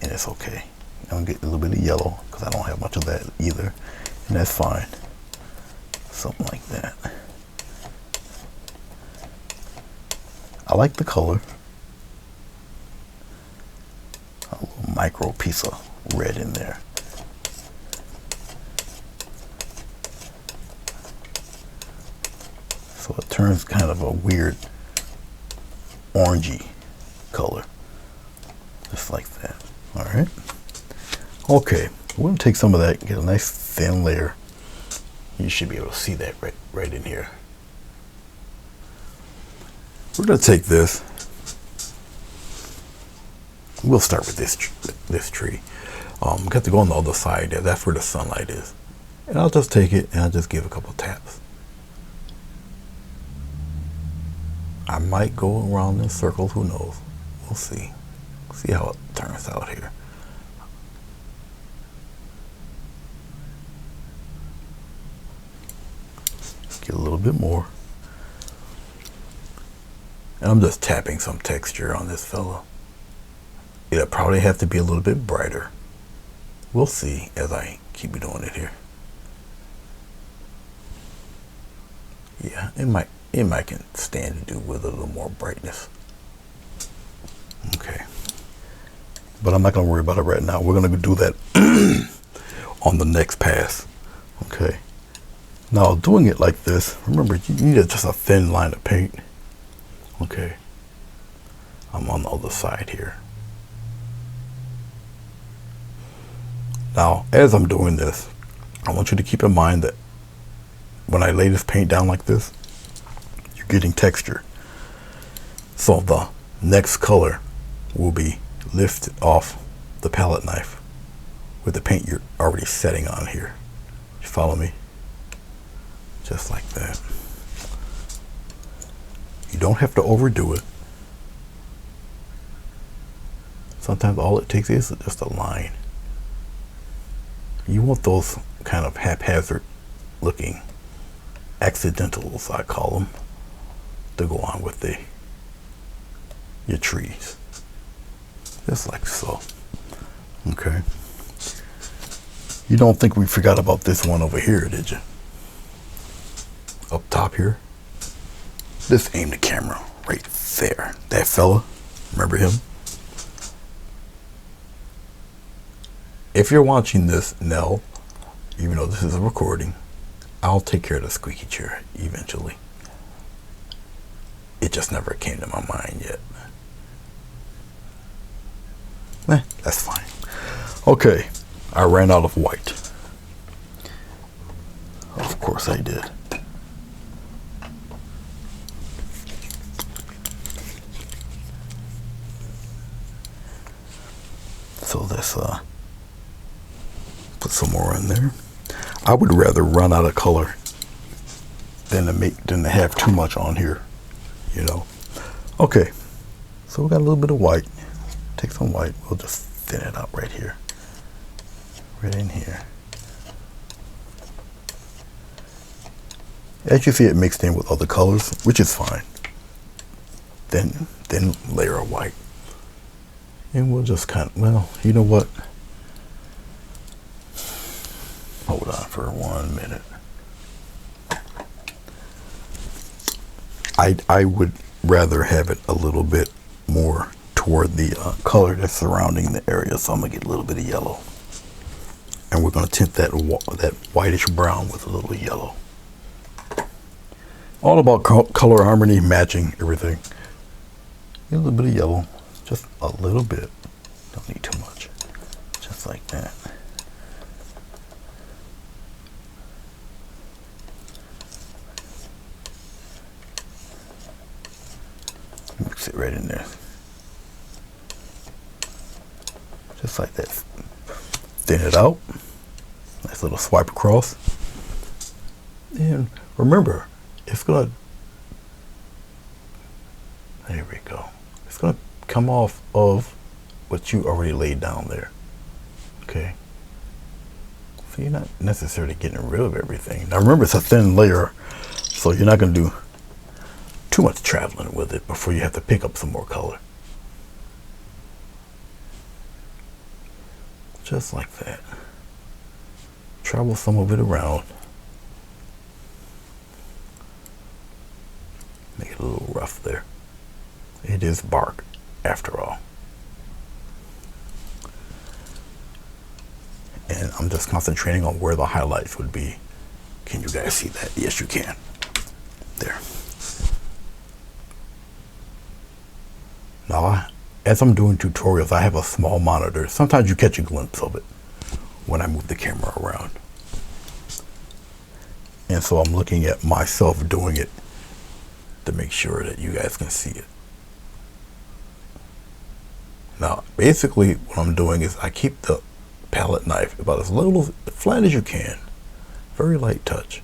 and it's okay. I'm gonna get a little bit of yellow because I don't have much of that either, and that's fine. Something like that. I like the color. A little micro piece of red in there. So it turns kind of a weird orangey color. Just like that. All right. Okay, we're gonna take some of that, get a nice thin layer. You should be able to see that right in here. We're gonna take this. We'll start with this tree. We got to go on the other side there. That's where the sunlight is. And I'll just take it and I'll just give a couple taps. I might go around in circles, who knows? We'll see. See how it turns out here. Get a little bit more. And I'm just tapping some texture on this fella. It'll probably have to be a little bit brighter. We'll see as I keep doing it here. Yeah, it might can stand to do with a little more brightness. Okay. But I'm not gonna worry about it right now. We're gonna do that on the next pass. Okay. Now doing it like this, remember you need just a thin line of paint. Okay. I'm on the other side here. Now, as I'm doing this, I want you to keep in mind that when I lay this paint down like this, you're getting texture. So the next color will be lifted off the palette knife with the paint you're already setting on here. You follow me? Just like that. You don't have to overdo it. Sometimes all it takes is just a line. You want those kind of haphazard looking accidentals, I call them, to go on with your trees. Just like so. Okay. You don't think we forgot about this one over here, did you? Up top here. Just aim the camera right there. That fella, remember him? If you're watching this, Nell, even though this is a recording, I'll take care of the squeaky chair eventually. It just never came to my mind yet. That's fine. Okay, I ran out of white. Of course I did. So let's put some more in there. I would rather run out of color than to have too much on here, you know. Okay, so we got a little bit of white. Take some white. We'll just thin it out right here, right in here. As you see, it mixed in with other colors, which is fine. Then layer of white. And we'll just kind of, well, you know what? Hold on for 1 minute. I would rather have it a little bit more toward the color that's surrounding the area. So I'm gonna get a little bit of yellow. And we're gonna tint that whitish brown with a little yellow. All about color harmony, matching everything. Get a little bit of yellow. Just a little bit. Don't need too much. Just like that. right in there. Just like that. Thin it out. Nice little swipe across. And remember, it's gonna, there we go. It's gonna come off of what you already laid down there. Okay. So you're not necessarily getting rid of everything. Now remember, it's a thin layer, so you're not gonna do too much traveling with it before you have to pick up some more color. Just like that. Travel some of it around. Make it a little rough there. It is bark, after all. And I'm just concentrating on where the highlights would be. Can you guys see that? Yes, you can. There. Now, as I'm doing tutorials, I have a small monitor. Sometimes you catch a glimpse of it when I move the camera around. And so I'm looking at myself doing it to make sure that you guys can see it. Now, basically what I'm doing is I keep the palette knife about as little flat as you can. Very light touch.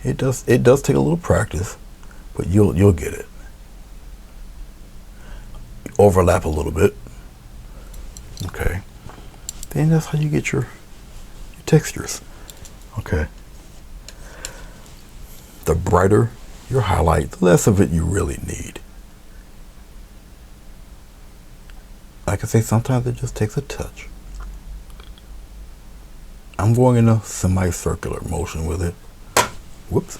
It does take a little practice, but you'll get it. Overlap a little bit. Okay. Then that's how you get your textures. Okay. The brighter your highlight, the less of it you really need. Like I say, sometimes it just takes a touch. I'm going in a semicircular motion with it. Whoops.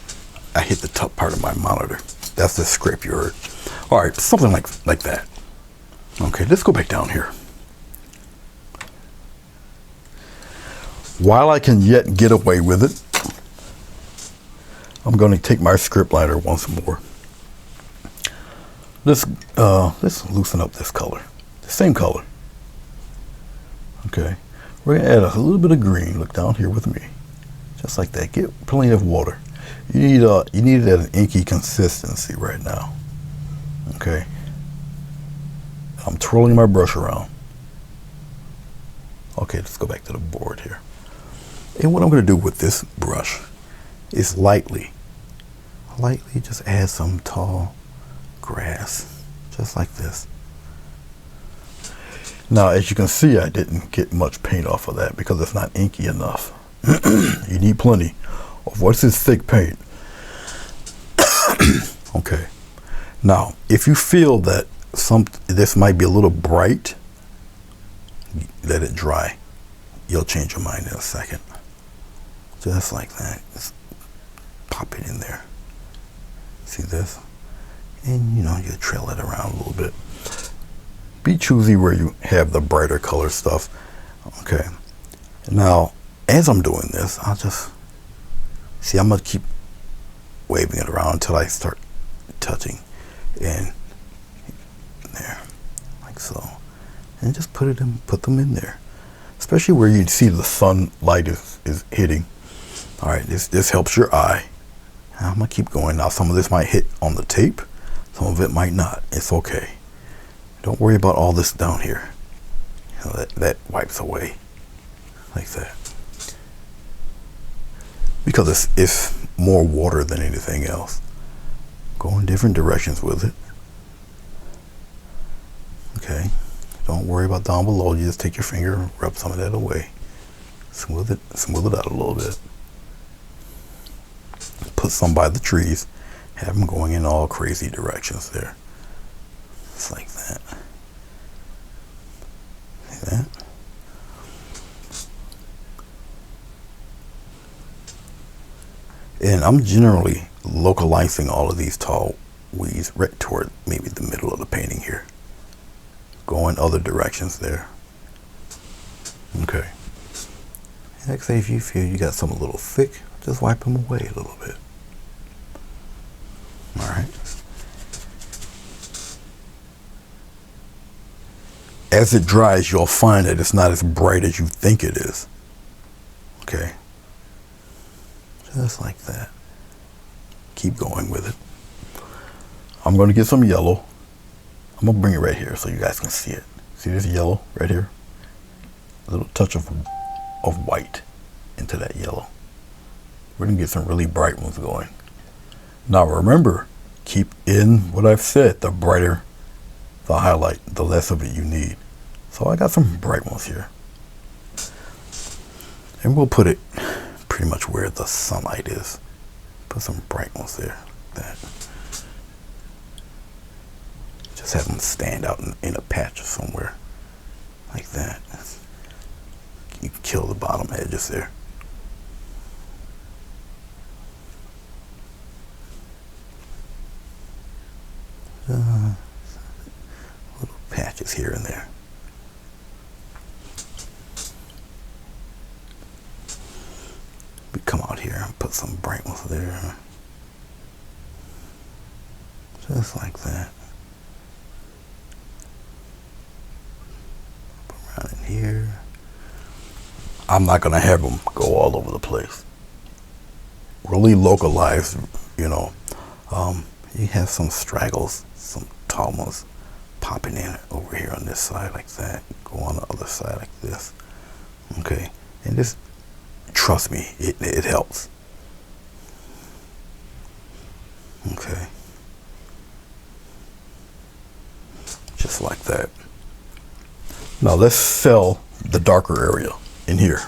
I hit the top part of my monitor. That's the scrape you heard. All right, something like that. Okay, let's go back down here. While I can yet get away with it, I'm going to take my script liner once more. Let's loosen up this color. The same color. Okay. We're going to add a little bit of green. Look down here with me. Just like that. Get plenty of water. You need it at an inky consistency right now. Okay. I'm twirling my brush around. Okay, let's go back to the board here. And what I'm going to do with this brush is lightly just add some tall grass, just like this. Now, as you can see, I didn't get much paint off of that because it's not inky enough. You need plenty of what's this thick paint. Okay. Now, if you feel that this might be a little bright, let it dry. You'll change your mind in a second. Just like that. Just pop it in there. See this? And you trail it around a little bit. Be choosy where you have the brighter color stuff. Okay. Now, as I'm doing this, I'll just see, I'm gonna keep waving it around until I start touching. And there, like so. And just put them in there. Especially where you see the sunlight is hitting. All right, this helps your eye. Now, I'm gonna keep going. Now, some of this might hit on the tape, some of it might not. It's okay. Don't worry about all this down here. That wipes away like that. Because it's more water than anything else. Go in different directions with it. Okay. Don't worry about down below. You just take your finger and rub some of that away. Smooth it out a little bit. Put some by the trees. Have them going in all crazy directions there. Just like that. See that? And I'm generally localizing all of these tall weeds right toward maybe the middle of the painting here. Go in other directions there. Okay. And like I say, if you feel you got some a little thick, just wipe them away a little bit. All right. As it dries, you'll find that it's not as bright as you think it is. Okay. Just like that. Keep going with it. I'm going to get some yellow. I'm gonna bring it right here so you guys can see it. See this yellow right here? A little touch of white into that yellow. We're gonna get some really bright ones going. Now remember, keep in what I've said, the brighter the highlight, the less of it you need. So I got some bright ones here. And we'll put it pretty much where the sunlight is. Put some bright ones there, like that. Just have them stand out in a patch or somewhere, like that. You can kill the bottom edges there. Little patches here and there. We come out here and put some bright ones there. Just like that. Put around in here. I'm not gonna have them go all over the place. Really localized, you know. You have some straggles, some tall ones popping in over here on this side like that. Go on the other side like this. Okay, and just trust me, it helps. Okay, just like that. Now let's fill the darker area in here.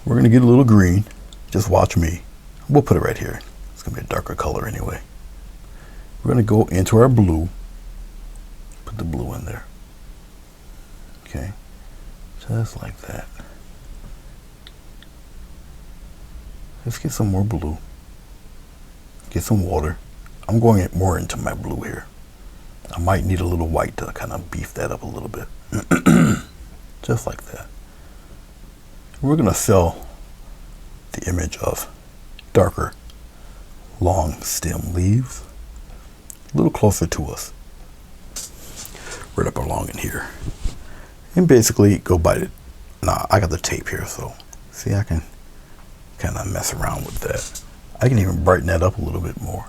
We're gonna get a little green. Just watch me. We'll put it right here. It's gonna be a darker color anyway. We're gonna go into our blue. Put the blue in there. Okay, just like that. Let's get some more blue. Get some water. I'm going more into my blue here. I might need a little white to kind of beef that up a little bit. Just like that. We're gonna sell the image of darker, long stem leaves a little closer to us. Right up along in here. And basically go by it. Nah, I got the tape here, so see, I can kind of mess around with that. I can even brighten that up a little bit more.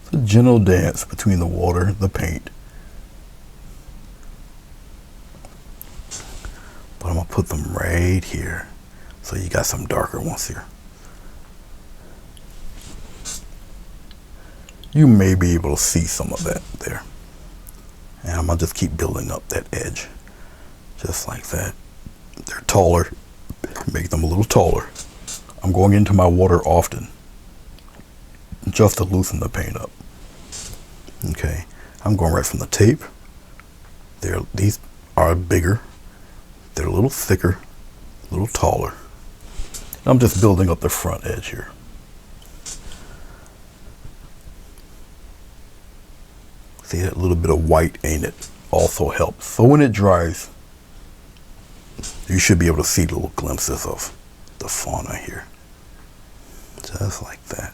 It's a gentle dance between the water and the paint. But I'm gonna put them right here. So you got some darker ones here. You may be able to see some of that there. And I'm gonna just keep building up that edge. Just like that. They're taller. Make them a little taller. I'm going into my water often. Just to loosen the paint up. Okay. I'm going right from the tape. These are bigger. They're a little thicker. A little taller. I'm just building up the front edge here. See, that little bit of white, ain't it? Also helps. So when it dries, you should be able to see little glimpses of the fauna here. Just like that.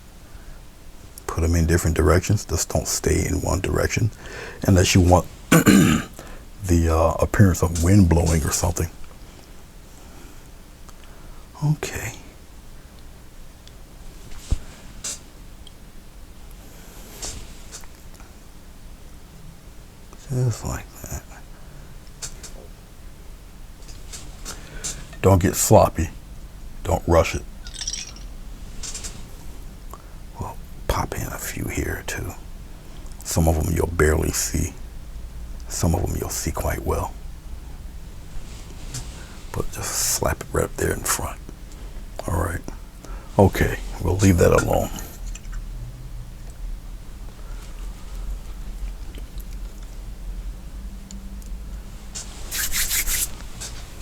Put them in different directions. Just don't stay in one direction unless you want the appearance of wind blowing or something. Okay. Just like that. Don't get sloppy. Don't rush it. We'll pop in a few here too. Some of them you'll barely see. Some of them you'll see quite well. But just slap it right up there in front. All right. Okay, we'll leave that alone.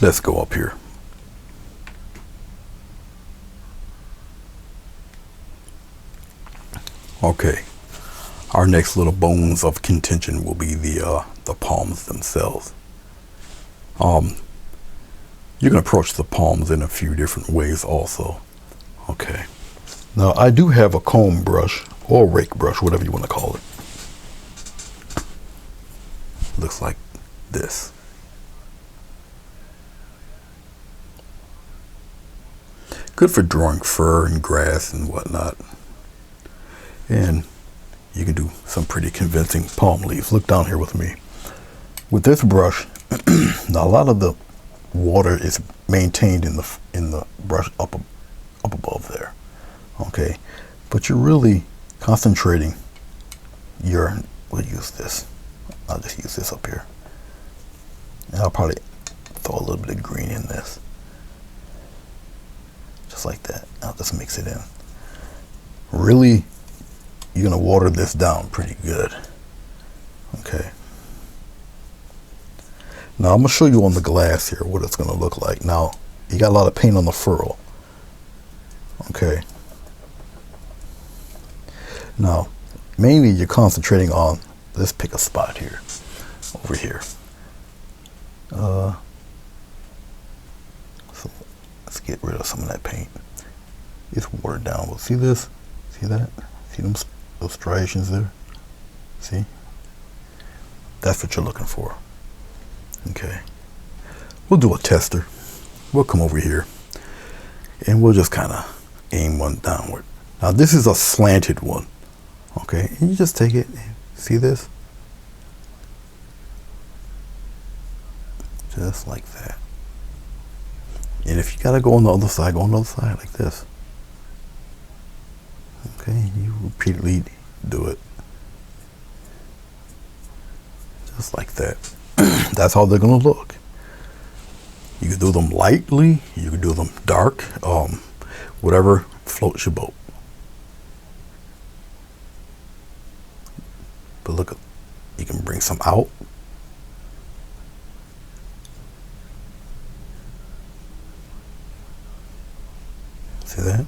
Let's go up here. Okay, our next little bones of contention will be the palms themselves. You can approach the palms in a few different ways also. Okay, now I do have a comb brush or rake brush, whatever you want to call it. Looks like this. Good for drawing fur and grass and whatnot. And you can do some pretty convincing palm leaves. Look down here with me. With this brush, now a lot of the water is maintained in the brush up above there. Okay, but you're really concentrating your, we'll use this. I'll just use this up here. And I'll probably throw a little bit of green in this. Just like that. I'll just mix it in. Really, you're gonna water this down pretty good. Okay. Now I'm gonna show you on the glass here what it's gonna look like. Now, you got a lot of paint on the furrow. Okay. Now, mainly you're concentrating on, let's pick a spot here, over here. So let's get rid of some of that paint. It's watered down. Well, see this? See that? See those striations there? See? That's what you're looking for. Okay. We'll do a tester. We'll come over here and we'll just kind of aim one downward. Now this is a slanted one. Okay, and you just take it, see this? Just like that. And if you gotta go on the other side, go on the other side like this. Okay, you repeatedly do it. Just like that. That's how they're gonna look. You can do them lightly, you can do them dark, whatever floats your boat. But look, you can bring some out. See that?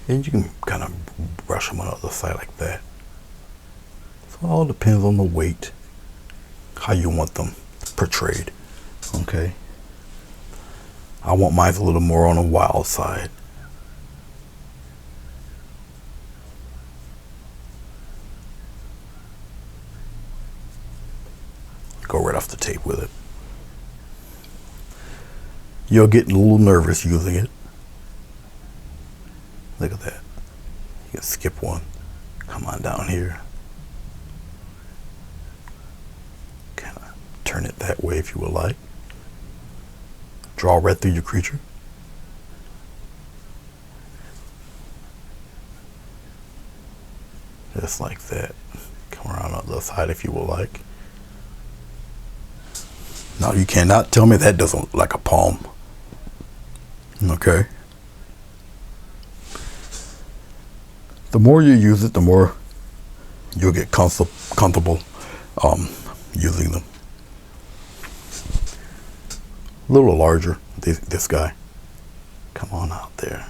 And you can kind of brush them on the other side like that. So it all depends on the weight, how you want them portrayed. Okay. I want mine a little more on the wild side. Go right off the tape with it. You'll get a little nervous using it. Look at that. You can skip one. Come on down here. Kind of turn it that way if you would like. Draw right through your creature. Just like that. Come around on the other side if you would like. Now you cannot tell me that doesn't look like a palm. Okay. The more you use it, the more you'll get comfortable using them. A little larger, this guy. Come on out there.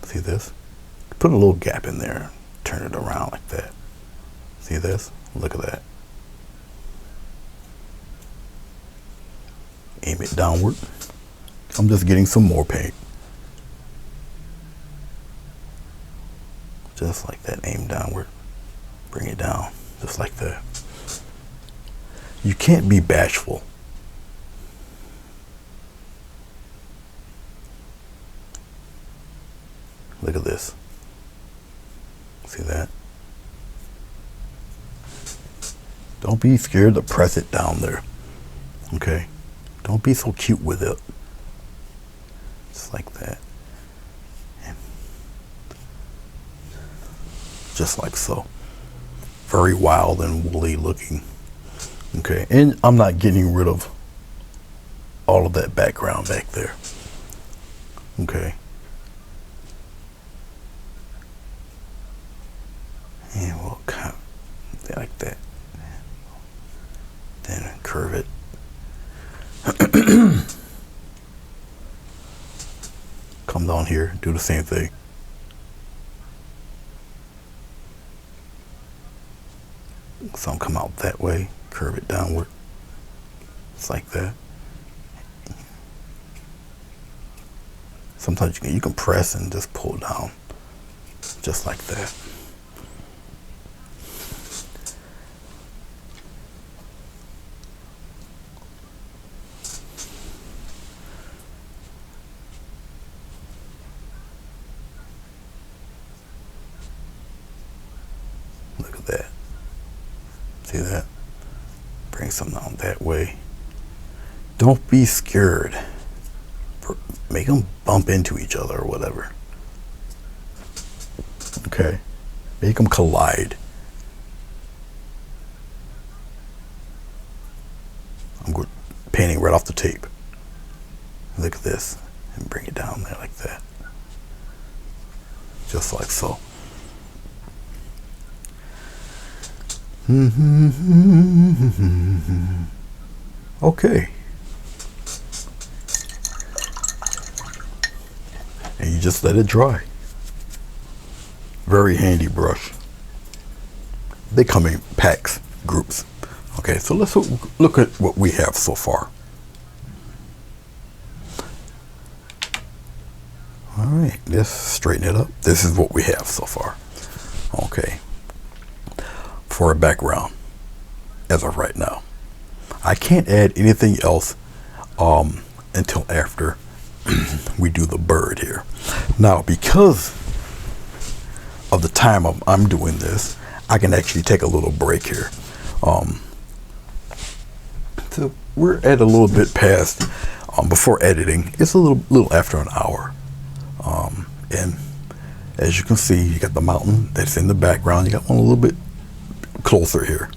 See this? Put a little gap in there. Turn it around like that. See this? Look at that. Aim it downward. I'm just getting some more paint. Just like that, aim downward. Bring it down, just like that. You can't be bashful. Look at this. See that? Don't be scared to press it down there. Okay? Don't be so cute with it. Just like that. And just like so. Very wild and woolly looking. Okay, and I'm not getting rid of all of that background back there. Okay. And we'll kind of like that. Then curve it. Come down here, do the same thing. Some come out that way, curve it downward. It's like that. Sometimes you can press and just pull down, just like that. See that? Bring some down that way. Don't be scared. Make them bump into each other or whatever. Okay? Make them collide. I'm painting right off the tape. Look at this. And bring it down there like that. Just like so. Okay. And you just let it dry. Very handy brush. They come in packs, groups. Okay, so let's look at what we have so far. All right, let's straighten it up. This is what we have so far. Okay. For a background, as of right now. I can't add anything else until after we do the bird here. Now, because of the time I'm doing this, I can actually take a little break here. So we're at a little bit past, before editing, it's a little after an hour. And as you can see, you got the mountain that's in the background. You got one a little bit closer here.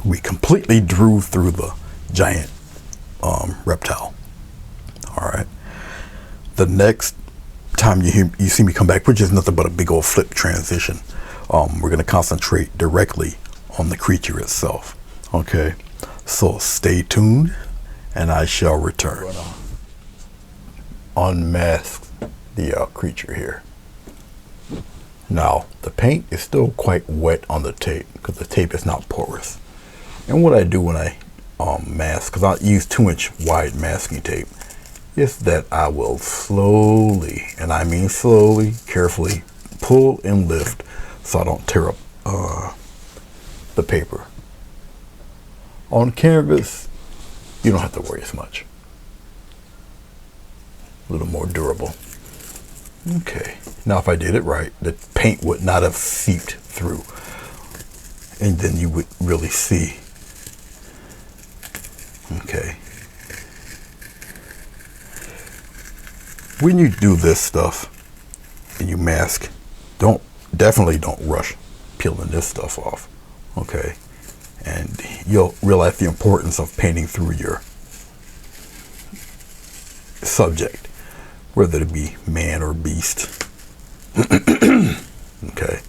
We completely drew through the giant reptile. All right. The next time you see me come back, which is nothing but a big old flip transition, we're going to concentrate directly on the creature itself. Okay. So stay tuned, and I shall return. Unmask the creature here. Now, the paint is still quite wet on the tape because the tape is not porous. And what I do when I mask, because I use 2-inch wide masking tape, is that I will slowly, and I mean slowly, carefully, pull and lift so I don't tear up the paper. On canvas, you don't have to worry as much. A little more durable. Okay, now if I did it right, the paint would not have seeped through, and then you would really see. Okay. When you do this stuff and you mask, definitely don't rush peeling this stuff off. Okay, and you'll realize the importance of painting through your subject, whether it be man or beast. Okay.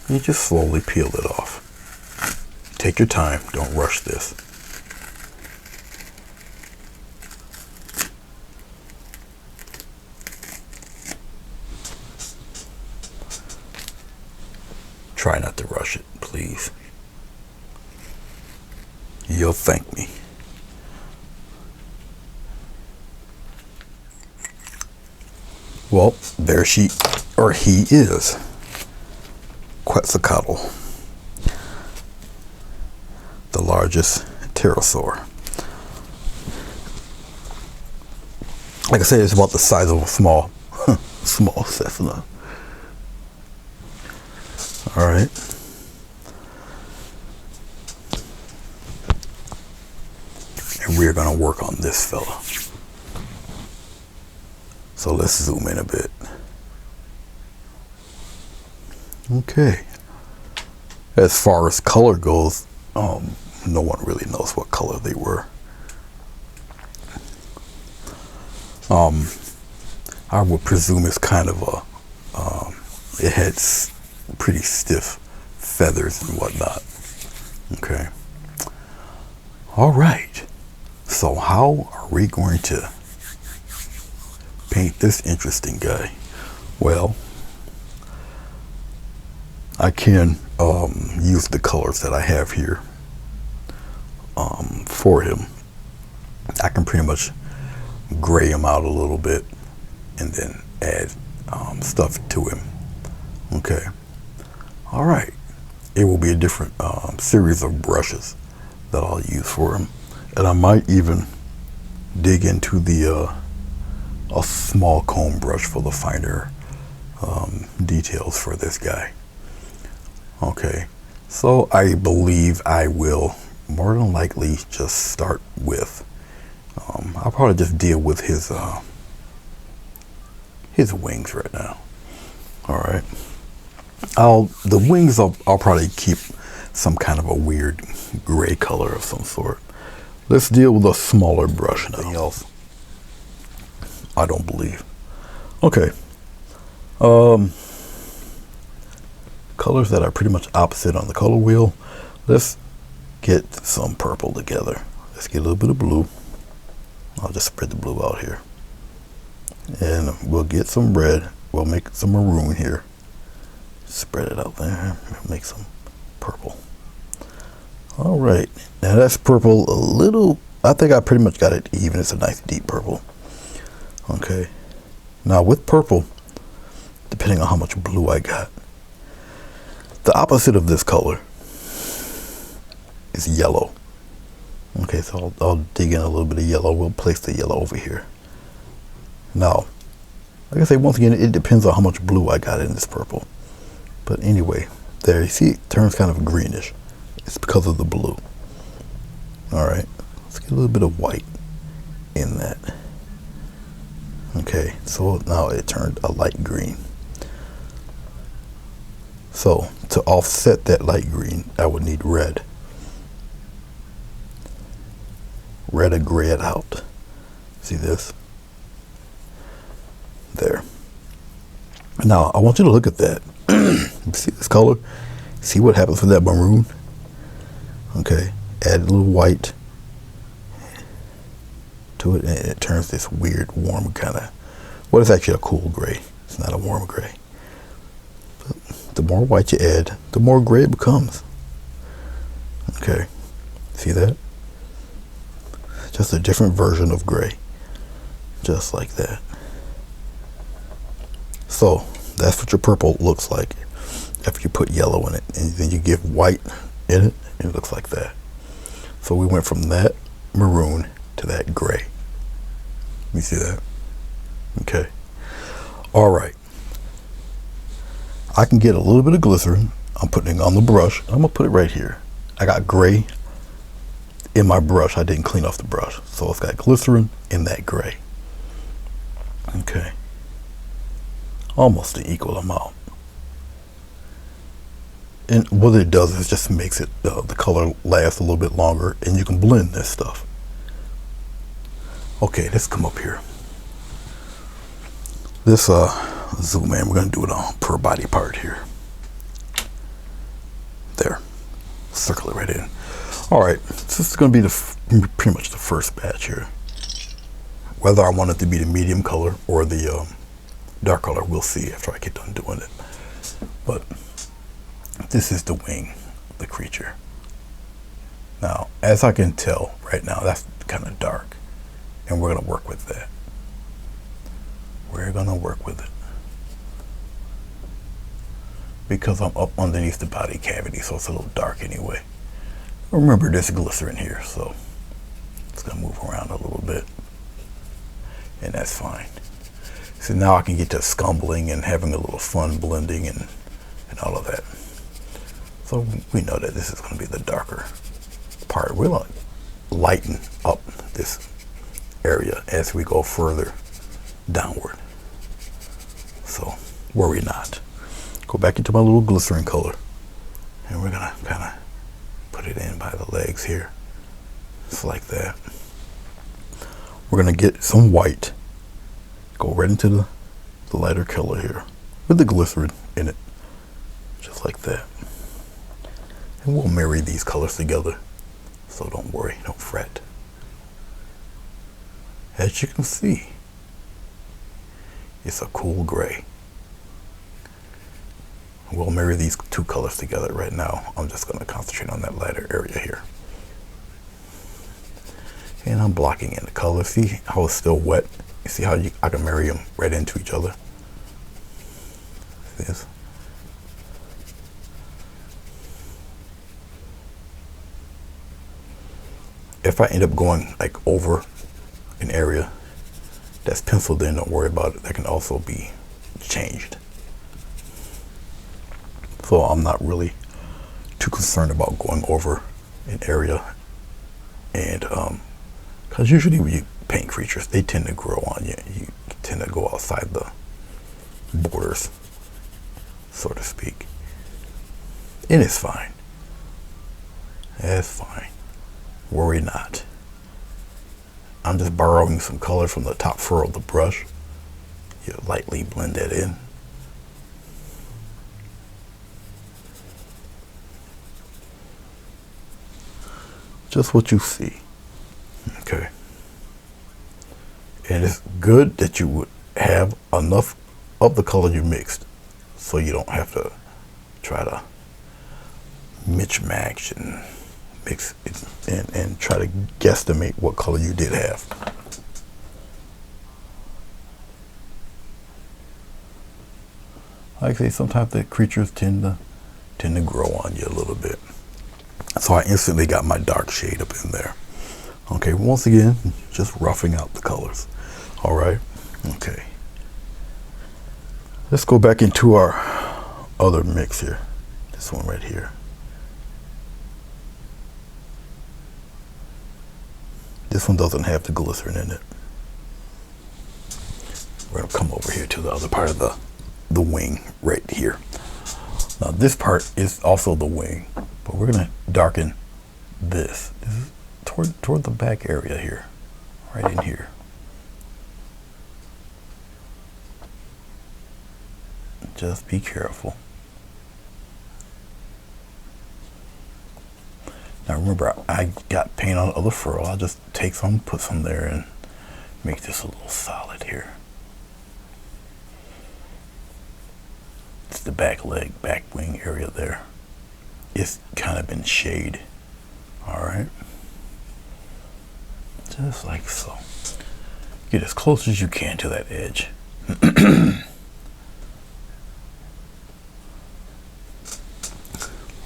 You just slowly peel it off. Take your time, don't rush this. Try not to rush it, please. You'll thank me. Well, there he is. Quetzalcoatl, the largest pterosaur. Like I said, it's about the size of a small Cessna. All right. And we're going to work on this fella. So let's zoom in a bit. Okay. As far as color goes, no one really knows what color they were. I would presume it's kind of it had pretty stiff feathers and whatnot. Okay. All right. So how are we going to paint this interesting guy? Well, I can use the colors that I have here for him. I can pretty much gray him out a little bit and then add stuff to him. Okay. All right. It will be a different series of brushes that I'll use for him. And I might even dig into the a small comb brush for the finer details for this guy. Okay, so I believe I will more than likely just start with, I'll probably just deal with his wings right now. All right, the wings I'll probably keep some kind of a weird gray color of some sort. Let's deal with a smaller brush. Nothing else, I don't believe. Okay. Colors that are pretty much opposite on the color wheel. Let's get some purple together. Let's get a little bit of blue. I'll just spread the blue out here. And we'll get some red. We'll make some maroon here. Spread it out there. Make some purple. All right. Now that's purple a little. I think I pretty much got it even. It's a nice deep purple. Okay. Now with purple, depending on how much blue I got, the opposite of this color is yellow. Okay, so I'll dig in a little bit of yellow. We'll place the yellow over here. Now, like I say, once again, it depends on how much blue I got in this purple. But anyway, there, you see, it turns kind of greenish. It's because of the blue. All right, let's get a little bit of white in that. Okay, so now it turned a light green. So to offset that light green, I would need red. Red or gray it out. See this? There. Now I want you to look at that. See this color? See what happens with that maroon? Okay, add a little white to it, and it turns this weird warm kind of, well, it's actually a cool gray. It's not a warm gray. But the more white you add, the more gray it becomes. Okay, see that? Just a different version of gray, just like that. So that's what your purple looks like after you put yellow in it, and then you give white in it, and it looks like that. So we went from that maroon to that gray. You see that? Okay. All right. I can get a little bit of glycerin. I'm putting it on the brush. I'm gonna put it right here. I got gray in my brush. I didn't clean off the brush, so it's got glycerin in that gray. Okay. Almost an equal amount. And what it does is just makes it the color last a little bit longer, and you can blend this stuff. Okay, let's come up here. This zoom in, we're gonna do it on per body part here. There, circle it right in. All right, so this is gonna be pretty much the first batch here. Whether I want it to be the medium color or the dark color, we'll see after I get done doing it. But this is the wing of the creature. Now, as I can tell right now, that's kind of dark, and we're gonna work with that. We're gonna work with it because I'm up underneath the body cavity, so it's a little dark anyway. Remember, there's glycerin here, so it's gonna move around a little bit, and that's fine. So now I can get to scumbling and having a little fun blending and all of that. So we know that this is gonna be the darker part. We're gonna lighten up this area as we go further downward. So worry not. Go back into my little glycerin color, and we're gonna kind of put it in by the legs here, just like that. We're gonna get some white, go right into the lighter color here with the glycerin in it, just like that. And we'll marry these colors together, so don't worry, don't fret. As you can see, it's a cool gray. We'll marry these two colors together right now. I'm just going to concentrate on that lighter area here. And I'm blocking in the color. See how it's still wet? You see how I can marry them right into each other? See this? If I end up going like over an area, that's penciled in, don't worry about it. That can also be changed. So I'm not really too concerned about going over an area, and because usually when you paint creatures, they tend to grow on you. You tend to go outside the borders, so to speak. And it's fine. It's fine. Worry not. I'm just borrowing some color from the top fur of the brush. You lightly blend that in. Just what you see. Okay. And it's good that you would have enough of the color you mixed, so you don't have to try to match and mix it and try to guesstimate what color you did have. Like I say, sometimes the creatures tend to grow on you a little bit. So I instantly got my dark shade up in there. Okay, once again, just roughing out the colors. All right, okay. Let's go back into our other mix here. This one right here. This one doesn't have the glycerin in it. We're gonna come over here to the other part of the wing right here. Now this part is also the wing, but we're gonna darken this. This is toward the back area here, right in here. Just be careful. Now remember, I got paint on the other furrow. I'll just take some, put some there, and make this a little solid here. It's the back leg, back wing area there. It's kind of in shade. All right. Just like so. Get as close as you can to that edge.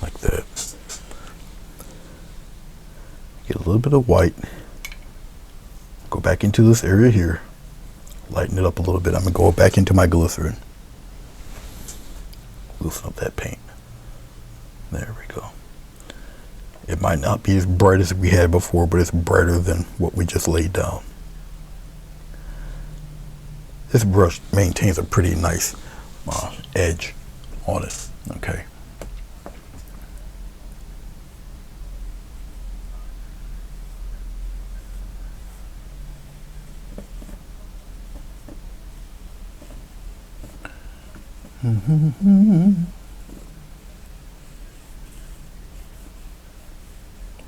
Like that. Get a little bit of white. Go back into this area here. Lighten it up a little bit. I'm going to go back into my glycerin. Loosen up that paint. There we go. It might not be as bright as we had before, but it's brighter than what we just laid down. This brush maintains a pretty nice edge on it. Okay.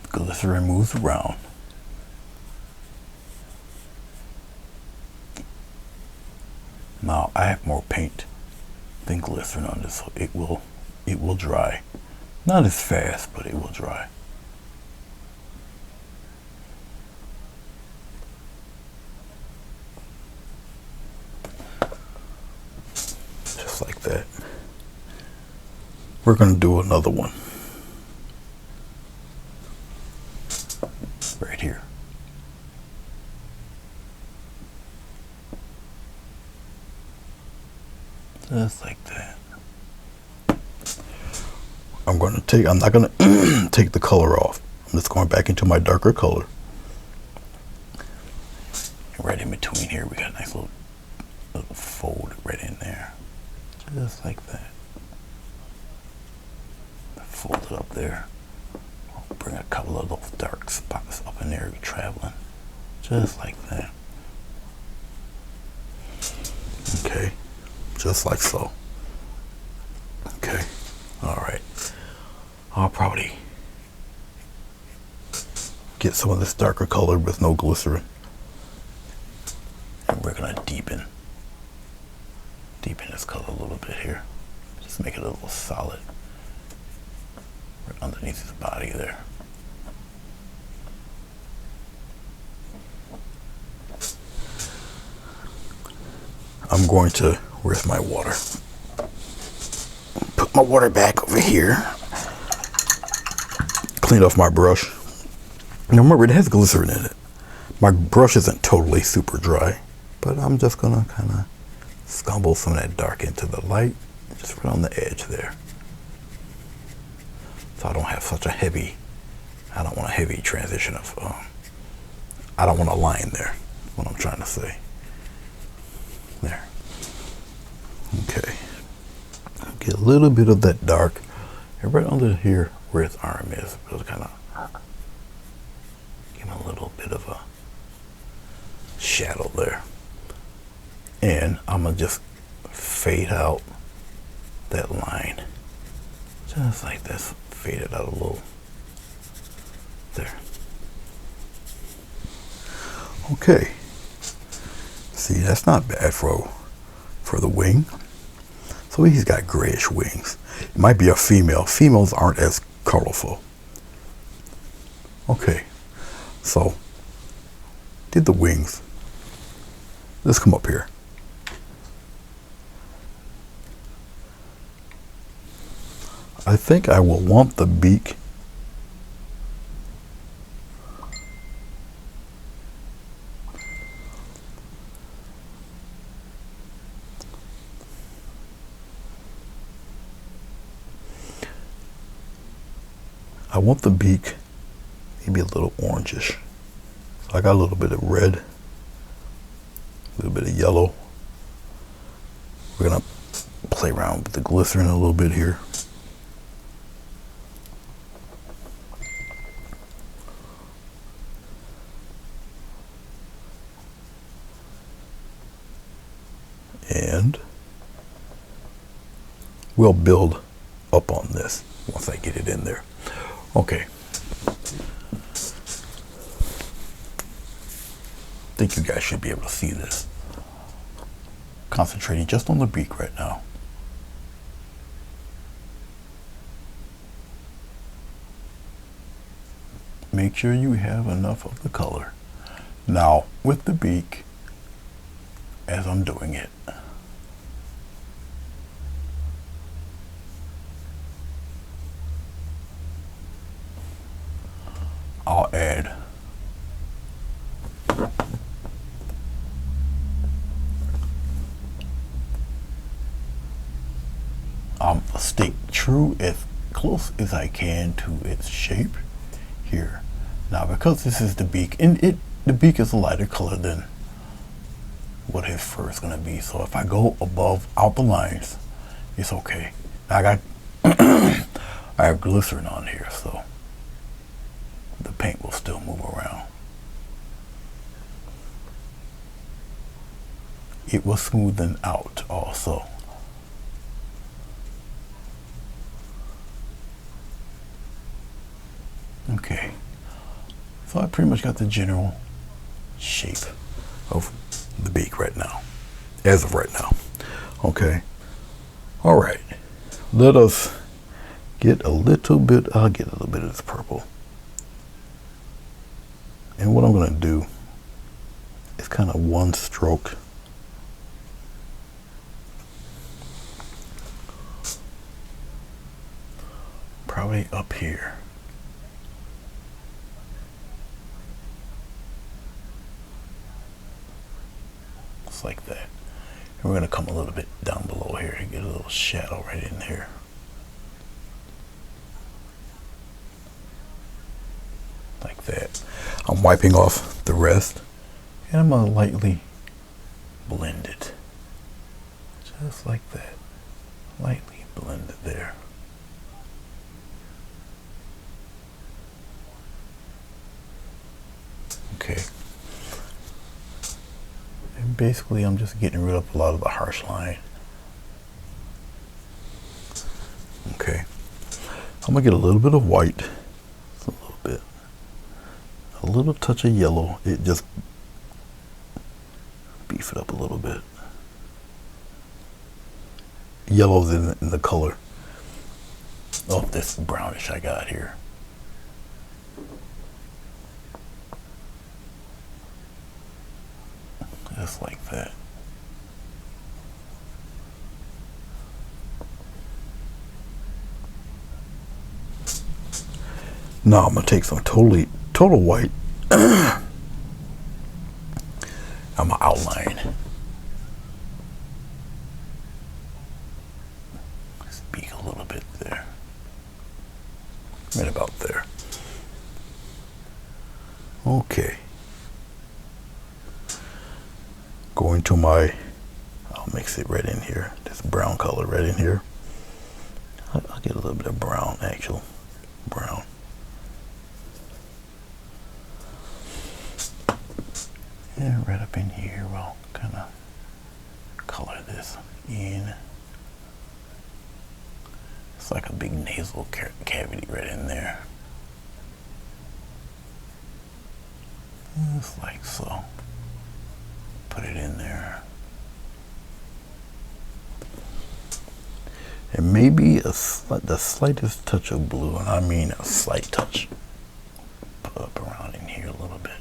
Glycerin moves around. Now I have more paint than glycerin on this, so it will dry. Not as fast, but it will dry. Just like that. We're going to do another one. Right here. Just like that. I'm not going to take the color off. I'm just going back into my darker color. Right in between here, we got a nice little fold right in there. Just like that. Fold it up there. I'll bring a couple of those dark spots up in there traveling. Just like that. Okay. Just like so. Okay. Alright. I'll probably get some of this darker color with no glycerin. And we're going to deepen this color a little bit here. Just make it a little solid. Right underneath his body there. I'm going to, where's my water? Put my water back over here. Clean off my brush. Now remember, it has glycerin in it. My brush isn't totally super dry. But I'm just gonna kind of scumble some of that dark into the light, just right on the edge there. So I don't have such a heavy, I don't want a heavy transition of, I don't want a line there, what I'm trying to say. There. Okay. Get a little bit of that dark right under here where his arm is. Just kind of give him a little bit of a shadow there. And I'm going to just fade out that line. Just like this. Fade it out a little. There. Okay. See, that's not bad for the wing. So he's got grayish wings. It might be a female. Females aren't as colorful. Okay. So, did the wings. Let's come up here. I think I will want the beak maybe a little orangish. So I got a little bit of red, a little bit of yellow. We're gonna play around with the glycerin a little bit here. And we'll build up on this once I get it in there. Okay. I think you guys should be able to see this. Concentrating just on the beak right now. Make sure you have enough of the color. Now, with the beak, as I'm doing it, I'll add stick true as close as I can to its shape here. Now, because this is the beak, and the beak is a lighter color than what his fur is going to be. So if I go above out the lines, it's okay. Now I got I have glycerin on here, so the paint will still move around. It will smoothen out also. Okay, so I pretty much got the general shape of the beak right now, as of right now. Okay, all right, let us get a little bit, I'll get a little bit of this purple. And what I'm going to do is kind of one stroke. Probably up here. Just like that. And we're going to come a little bit down below here and get a little shadow right in here. Like that. I'm wiping off the rest and I'm going to lightly blend it. Just like that. Lightly blend it there. Okay. And basically I'm just getting rid of a lot of the harsh line. Okay. I'm going to get a little bit of white. Just a little bit. A little touch of yellow. It just beef it up a little bit. Yellow's in the color of this brownish I got here. Just like that. Now I'm gonna take some total white. I'm gonna outline little bit there. Right about there. Okay. Going to my, I'll mix it right in here. This brown color right in here. I'll get a little bit of brown, actual brown. And right up in here, we'll kind of color this in. It's like a big nasal cavity right in there. Just like so. Put it in there. And maybe the slightest touch of blue, and I mean a slight touch. Put up around in here a little bit.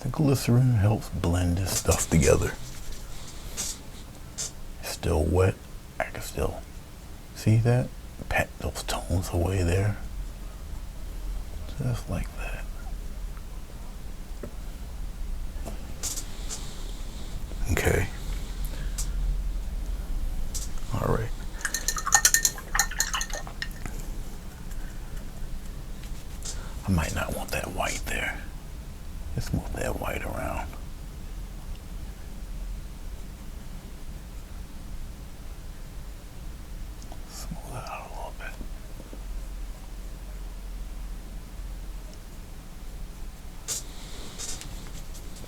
The glycerin helps blend this stuff together. It's still wet. I can still see that. Pat those tones away there. Just like that. Okay. All right. I might not want that white there. Let's move that white around. Smooth it out a little bit.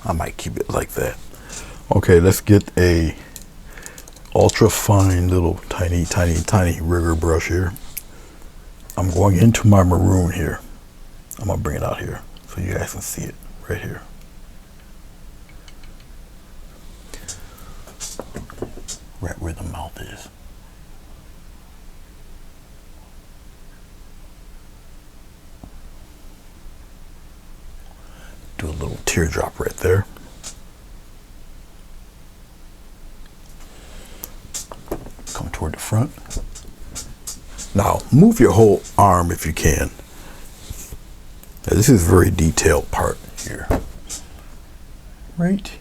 I might keep it like that. Okay, let's get a ultra fine little tiny rigger brush here. I'm going into my maroon here. I'm gonna bring it out here so you guys can see it right here. Right where the mouth is. Do a little teardrop right there. Come toward the front. Now move your whole arm if you can. Now, this is a very detailed part here. Right.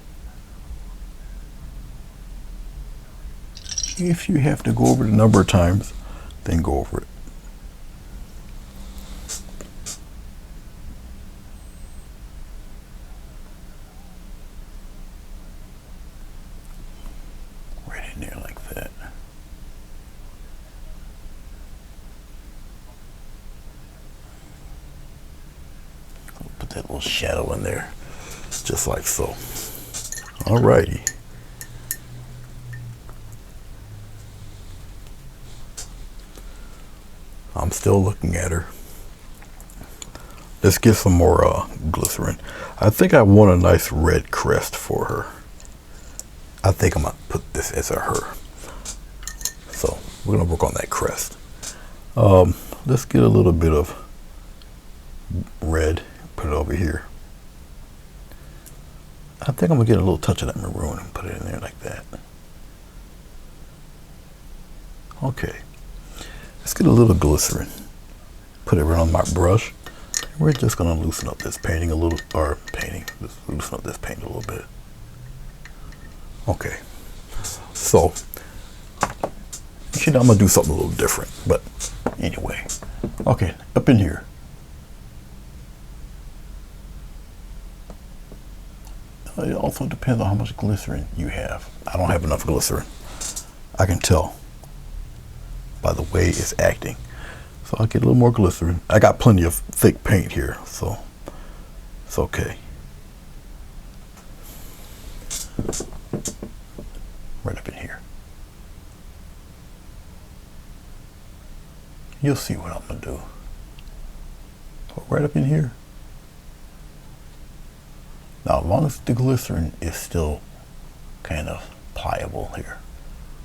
If you have to go over it a number of times, then go over it. Right in there like that. Put that little shadow in there, just like so. Alrighty. I'm still looking at her. Let's get some more glycerin. I think I want a nice red crest for her. I think I'm gonna put this as a her. So we're gonna work on that crest. Let's get a little bit of red. Put it over here. I think I'm gonna get a little touch of that maroon and put it in there like that. Okay. Let's get a little glycerin. Put it right on my brush. We're just gonna loosen up this painting a little, just loosen up this paint a little bit. Okay. So, I'm gonna do something a little different, but anyway. Okay, up in here. It also depends on how much glycerin you have. I don't have enough glycerin. I can tell by the way it's acting. So I'll get a little more glycerin. I got plenty of thick paint here, so it's okay. Right up in here. You'll see what I'm gonna do. Right up in here. Now, as long as the glycerin is still kind of pliable here,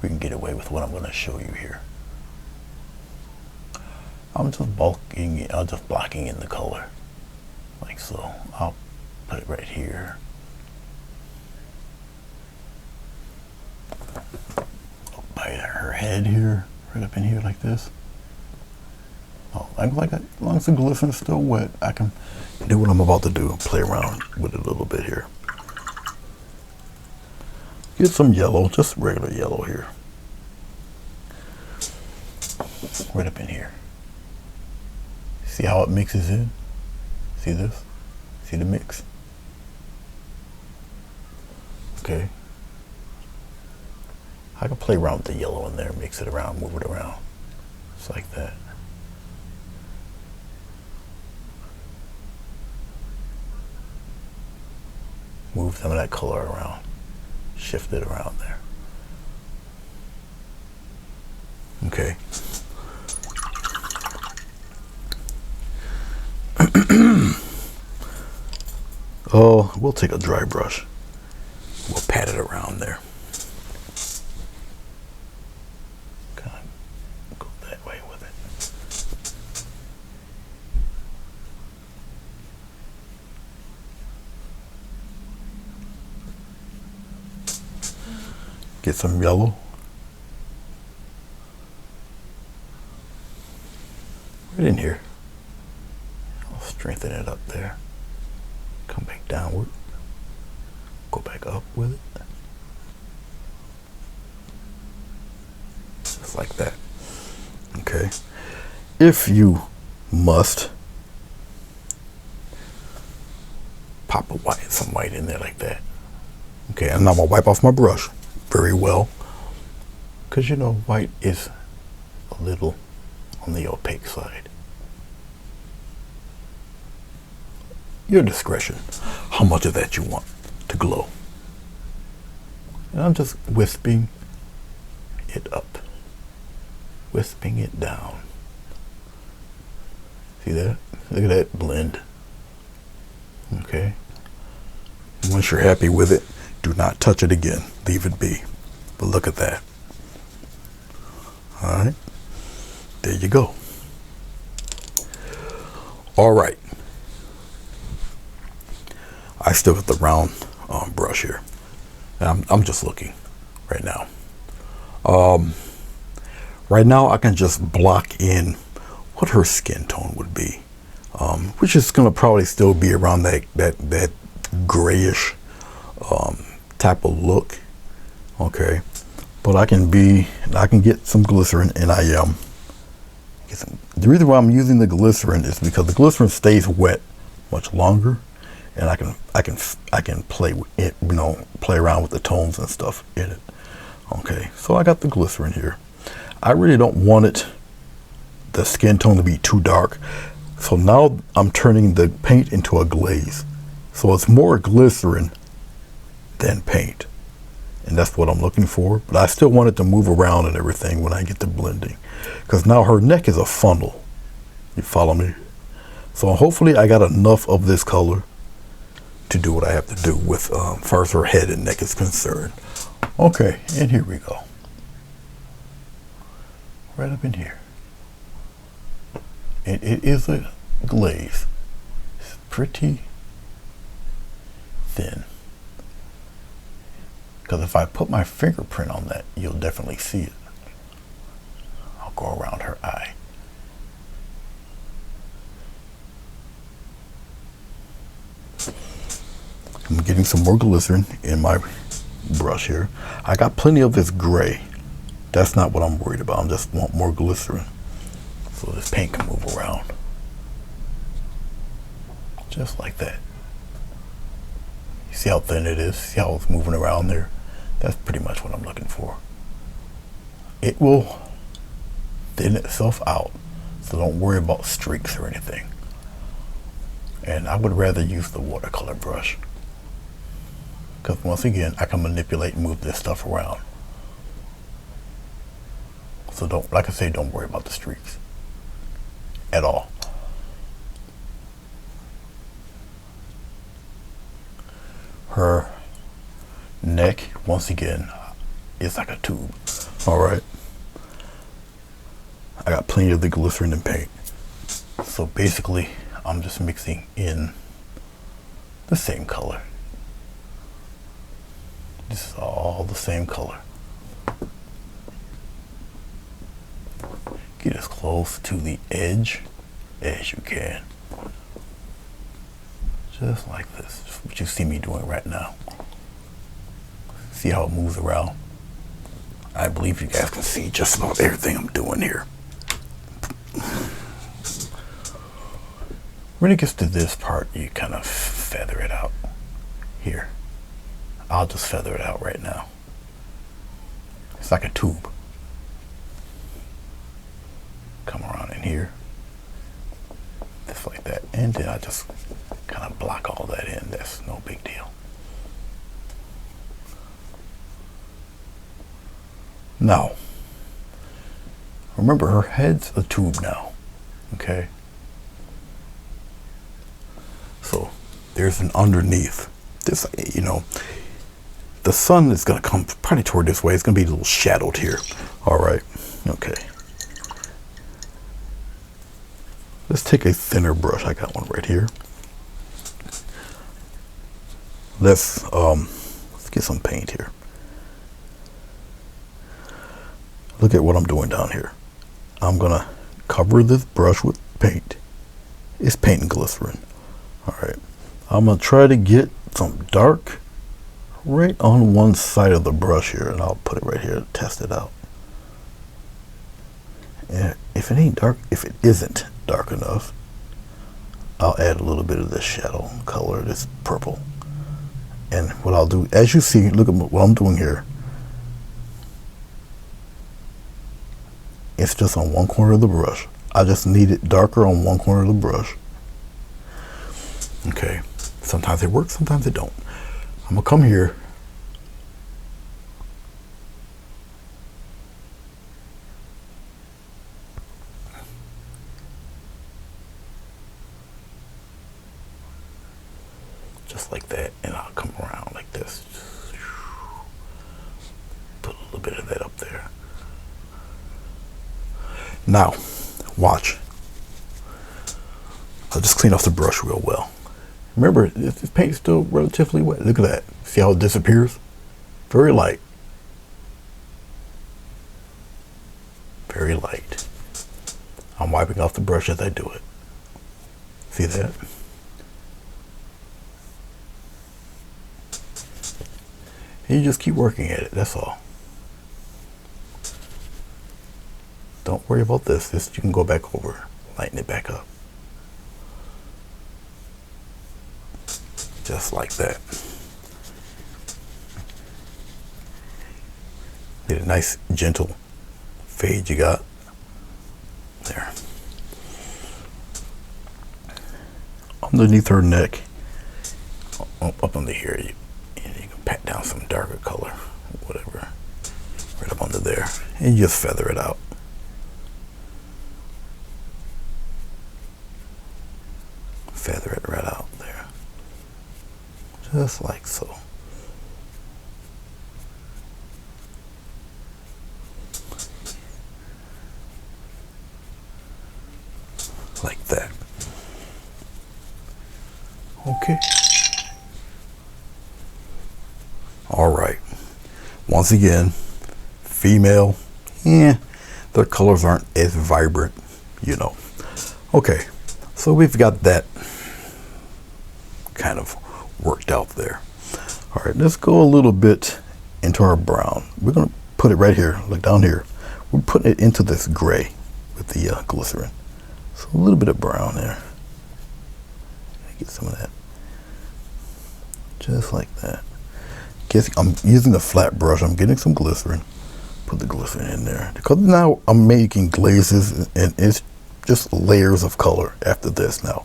we can get away with what I'm going to show you here. I'm just blocking in the color, like so. I'll put it right here. Up by her head here, right up in here like this. Oh, as long as the glycerin is still wet, I can do what I'm about to do, play around with it a little bit here. get some yellow, just regular yellow here. Right up in here. See how it mixes in? See this? See the mix? Okay. I can play around with the yellow in there, mix it around, move it around. Just like that. Move some of that color around. Shift it around there. Okay. Oh, we'll take a dry brush. We'll pat it around there. Kind of go that way with it. Get some yellow. Right in here. I'll strengthen it up there. Come back downward. Go back up with it. Just like that. Okay. If you must, pop some white in there like that. Okay, and I'm gonna wipe off my brush very well, because you know white is a little on the opaque side. Your discretion, how much of that you want to glow. And I'm just wisping it up, wisping it down. See that? Look at that blend. Okay. Once you're happy with it, do not touch it again. Leave it be. But look at that. All right. There you go. All right. I still got the round brush here. I'm just looking right now. Right now I can just block in what her skin tone would be, which is going to probably still be around that grayish type of look. Okay, but I can get some glycerin, and the reason why I'm using the glycerin is because the glycerin stays wet much longer, and I can play with it, play around with the tones and stuff in it. Okay, so I got the glycerin here. I really don't want the skin tone to be too dark, so now I'm turning the paint into a glaze, so it's more glycerin than paint, and that's what I'm looking for. But I still want it to move around and everything when I get to blending, because now her neck is a funnel. You follow me? So hopefully I got enough of this color to do what I have to do with far as her head and neck is concerned. Okay, and here we go. Right up in here. And it is a glaze. It's pretty thin. Because if I put my fingerprint on that, you'll definitely see it. I'll go around her eye. I'm getting some more glycerin in my brush here. I got plenty of this gray. That's not what I'm worried about. I just want more glycerin so this paint can move around. Just like that. You see how thin it is? See how it's moving around there? That's pretty much what I'm looking for. It will thin itself out, so don't worry about streaks or anything. And I would rather use the watercolor brush, because once again, I can manipulate and move this stuff around. So don't, like I say, don't worry about the streaks at all. Her neck, once again, is like a tube. All right. I got plenty of the glycerin and paint. So basically, I'm just mixing in the same color. This is all the same color. Get as close to the edge as you can. Just like this. Just what you see me doing right now. See how it moves around? I believe you guys can see just about everything I'm doing here. When it gets to this part, you kind of feather it out. Here. I'll just feather it out right now. It's like a tube. Come around in here. Just like that. And then I just kind of block all that in. That's no big deal. Now, remember her head's a tube now. Okay? So there's an underneath. This, you know, the sun is going to come probably toward this way. It's going to be a little shadowed here. All right. Okay. Let's take a thinner brush. I got one right here. Let's get some paint here. Look at what I'm doing down here. I'm going to cover this brush with paint. It's paint and glycerin. All right. I'm going to try to get some dark right on one side of the brush here, and I'll put it right here to test it out. And if it ain't dark, if it isn't dark enough, I'll add a little bit of this shadow color, this purple. And what I'll do, as you see, look at what I'm doing here. It's just on one corner of the brush. I just need it darker on one corner of the brush. Okay. Sometimes it works, sometimes it don't. I'm gonna come here. Just like that, and I'll come around like this. Put a little bit of that up there. Now, watch. I'll just clean off the brush real well. Remember, this paint's still relatively wet. Look at that. See how it disappears? Very light. Very light. I'm wiping off the brush as I do it. See that? And you just keep working at it, that's all. Don't worry about this. This you can go back over, lighten it back up. Just like that. Get a nice gentle fade you got there. Underneath her neck, up under here, you can pat down some darker color, whatever, right up under there, and you just feather it out. Feather it right out there. Just like so. Like that. Okay. All right. Once again, female, their colors aren't as vibrant, you know. Okay, so we've got that kind of worked out there. All right, let's go a little bit into our brown. We're going to put it right here, look down here. We're putting it into this gray with the glycerin. So a little bit of brown there. Get some of that. Just like that. I'm using the flat brush. I'm getting some glycerin. Put the glycerin in there. Because now I'm making glazes, and it's just layers of color after this now.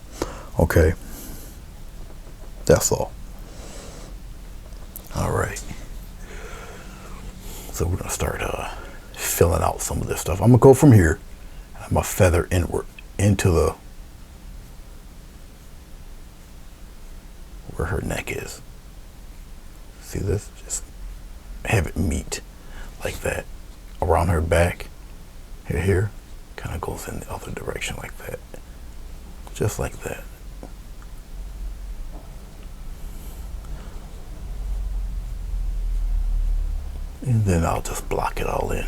Okay. That's all. All right. So we're going to start filling out some of this stuff. I'm going to go from here. I'm going to feather inward into the where her neck is. See this? Just have it meet like that around her back. Here, kind of goes in the other direction like that. Just like that. And then I'll just block it all in.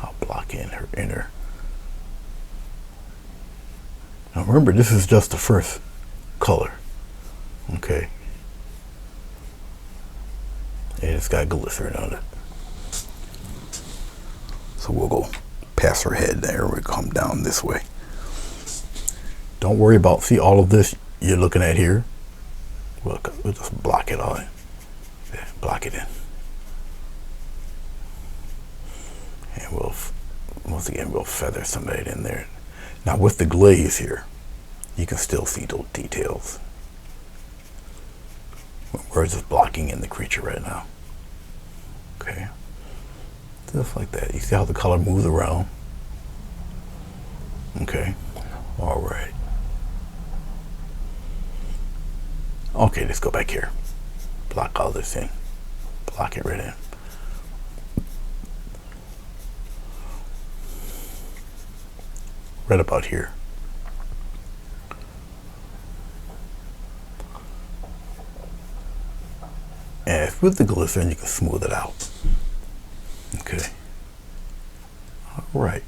I'll block in her inner. Now remember, this is just the first color. Okay. it's got glycerin on it. So we'll go past her head there. We'll come down this way. Don't worry about, see all of this you're looking at here? We'll just block it all in. Yeah, block it in. And we'll, once again, we'll feather some of it in there. Now with the glaze here, you can still see those details. We're just blocking in the creature right now. Okay. Just like that. You see how the color moves around? Okay. All right. Okay, let's go back here. Block all this in. Block it right in. Right about here. And with the glycerin, you can smooth it out. Okay. All right.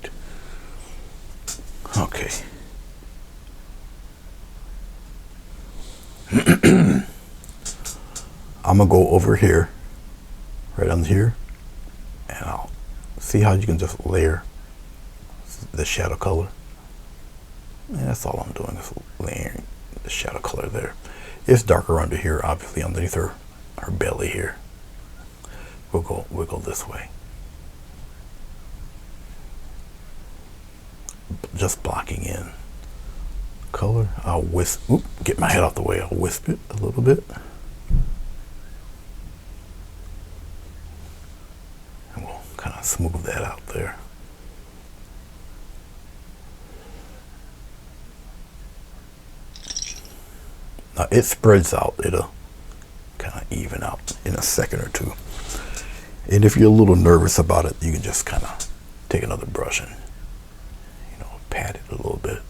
Okay. I'm gonna go over here, right on here, and I'll see how you can just layer the shadow color. And that's all I'm doing, is layering the shadow color there. It's darker under here, obviously underneath her belly here. We'll go this way. Just blocking in color. I'll wisp, get my head off the way. I'll wisp it a little bit. And we'll kind of smooth that out there. Now it spreads out. It'll kind of even out in a second or two. And if you're a little nervous about it, you can just kind of take another brush and, you know, pat it a little bit.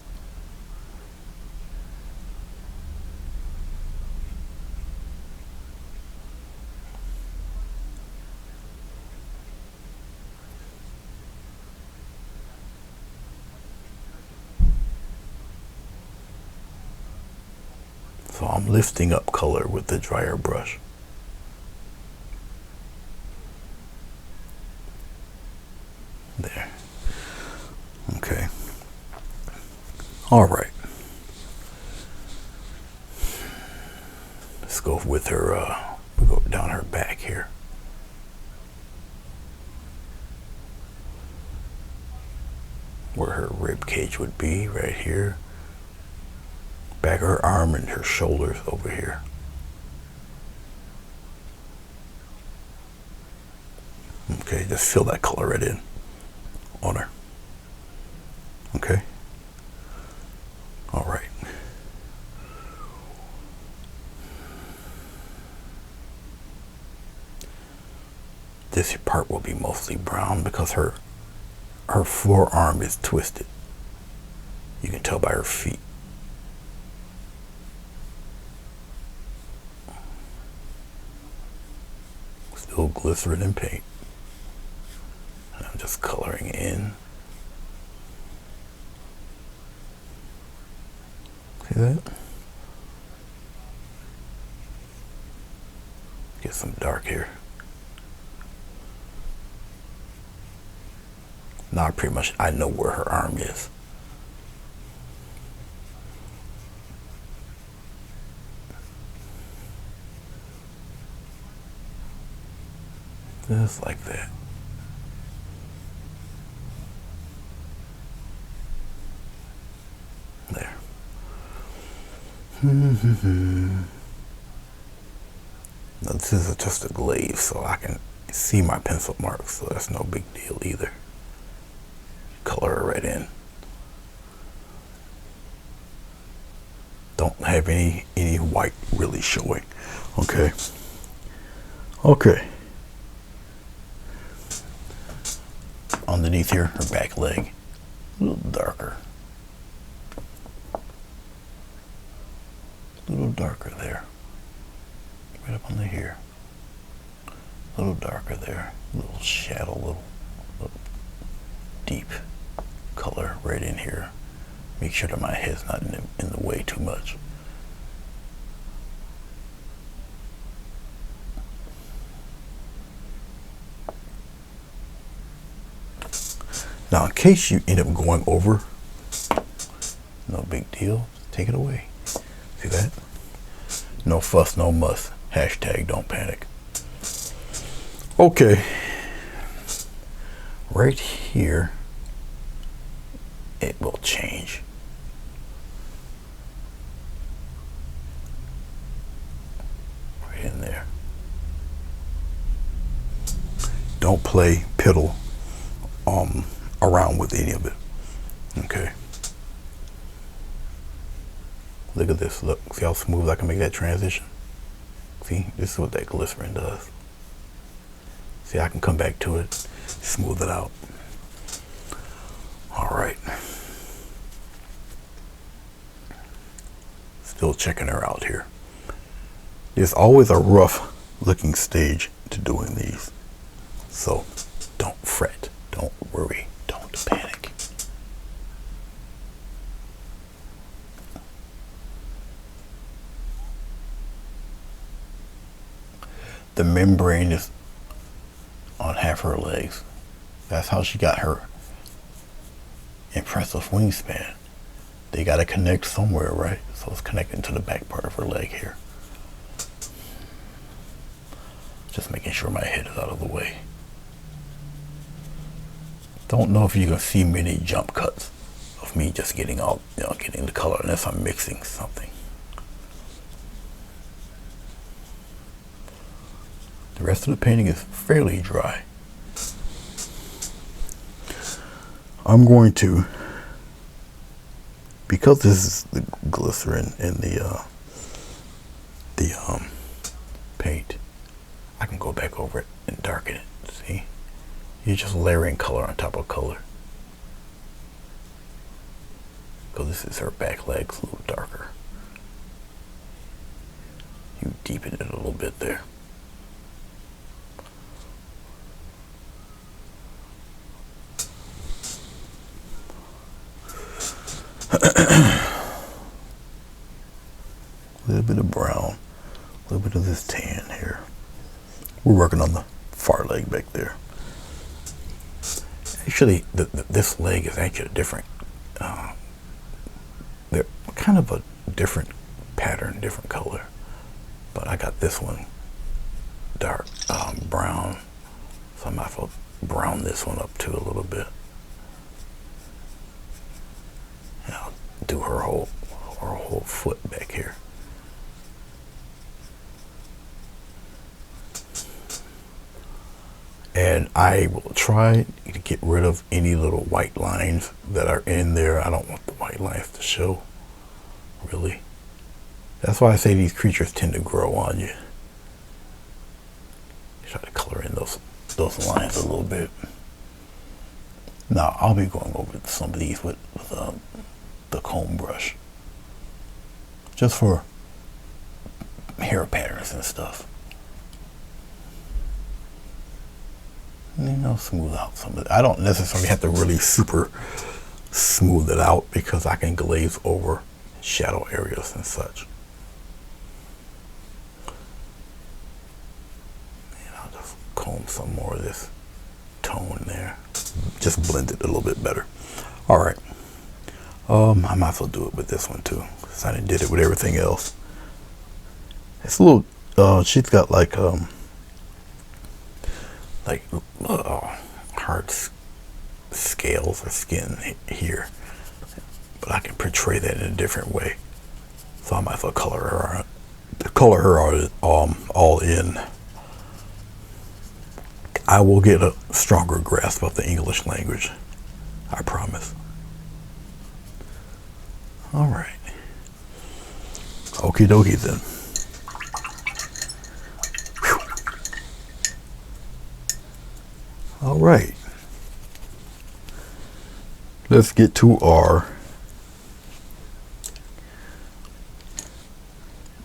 So I'm lifting up color with the dryer brush. There. Okay. All right. Let's go with her, we'll go down her back here. Where her rib cage would be, right here. Back of her arm and her shoulders over here. Okay, just fill that color right in on her. Okay. All right. This part will be mostly brown because her forearm is twisted. You can tell by her feet. Still glycerin and paint. And I'm just coloring in. See that? Get some dark here. Now pretty much I know where her arm is. Just like that. There. Now this is just a glaze, so I can see my pencil marks, so that's no big deal either. Color her right in. Don't have any white really showing. Okay. Okay. Underneath here, her back leg, a little darker. A little darker there. Right up under here. A little darker there. A little shadow, little deep color right in here. Make sure that my head's not in the way too much. Now, in case you end up going over, no big deal. Take it away. See that? No fuss, no muss. Hashtag don't panic. Okay. Right here, it will change. Right in there. Don't play piddle around with any of it. Okay. Look at this. Look. See how smooth I can make that transition? See? This is what that glycerin does. See, I can come back to it, smooth it out. All right. Still checking her out here. There's always a rough looking stage to doing these. So don't fret, don't worry, don't panic. The membrane is on half her legs. That's how she got her impressive wingspan. They got to connect somewhere, right? So it's connecting to the back part of her leg here. Just making sure my head is out of the way. Don't know if you can see many jump cuts of me just getting all, getting the color unless I'm mixing something. The rest of the painting is fairly dry. I'm going to, because this is the glycerin in the paint, I can go back over it and darken it. See? You're just layering color on top of color. Because this is her back legs, a little darker. You deepen it a little bit there. A little bit of brown, a little bit of this tan here. We're working on the far leg back there. Actually, this leg is actually a different, they're kind of a different pattern, different color. But I got this one dark brown, so I might as well brown this one up too a little bit. And I'll do her whole foot back here. And I will try to get rid of any little white lines that are in there. I don't want the white lines to show, really. That's why I say these creatures tend to grow on you. Try to color in those lines a little bit. Now, I'll be going over some of these with the comb brush. Just for hair patterns and stuff. Smooth out some of it. I don't necessarily have to really super smooth it out because I can glaze over shadow areas and such. And I'll just comb some more of this tone there. Just blend it a little bit better. All right. I might as well do it with this one too, because I did it with everything else. It's a little, she's got like hard scales or skin here, but I can portray that in a different way. So I might as well color her all in. I will get a stronger grasp of the English language, I promise. All right. Okie dokie then. All right. Let's get to our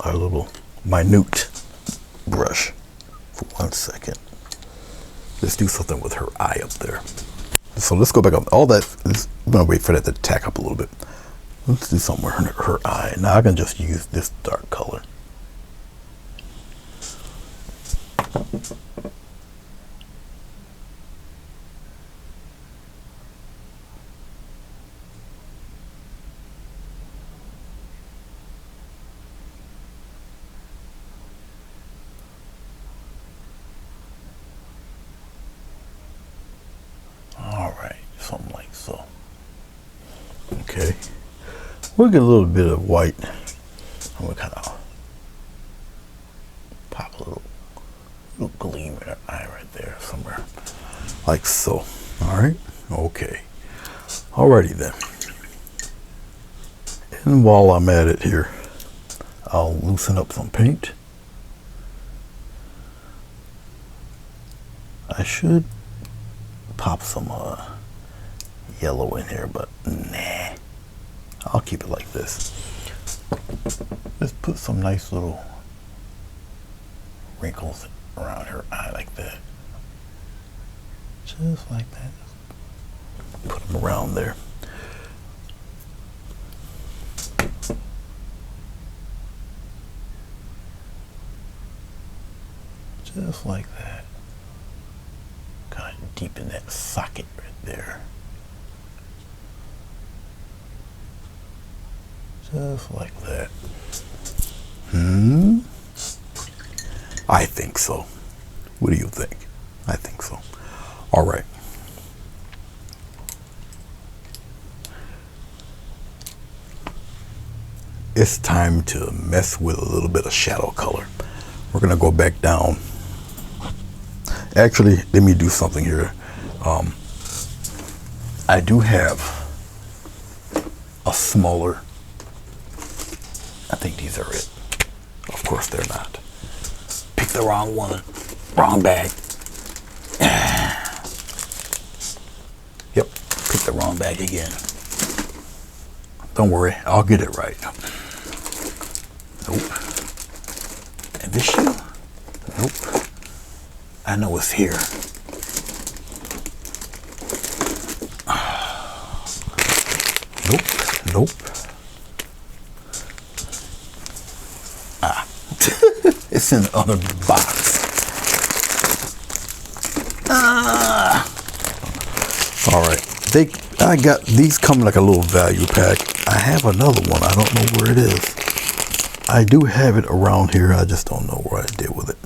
little minute brush for 1 second. Let's do something with her eye up there. So let's go back up. All that, I'm gonna wait for that to tack up a little bit. Let's do something with her eye. Now I can just use this dark color. Okay. We'll get a little bit of white. And we'll kind of pop a little gleam in her eye right there somewhere. Like so. Alright? Okay. Alrighty then. And while I'm at it here, I'll loosen up some paint. I should pop some yellow in here, but nah. I'll keep it like this. Let's put some nice little wrinkles around her eye like that. Just like that. Put them around there. Just like that. Kind of deepen that socket right there. Just like that. I think so. What do you think? I think so. All right. It's time to mess with a little bit of shadow color. We're gonna go back down. Actually, let me do something here. I do have a smaller, I think these are it. Of course they're not. Picked the wrong one. Wrong bag. Yep, picked the wrong bag again. Don't worry, I'll get it right. Nope. And this shoe? Nope. I know it's here. Nope. Nope. Ah. It's in the other box. Ah. All right. I got these come like a little value pack. I have another one. I don't know where it is. I do have it around here. I just don't know what I did with it.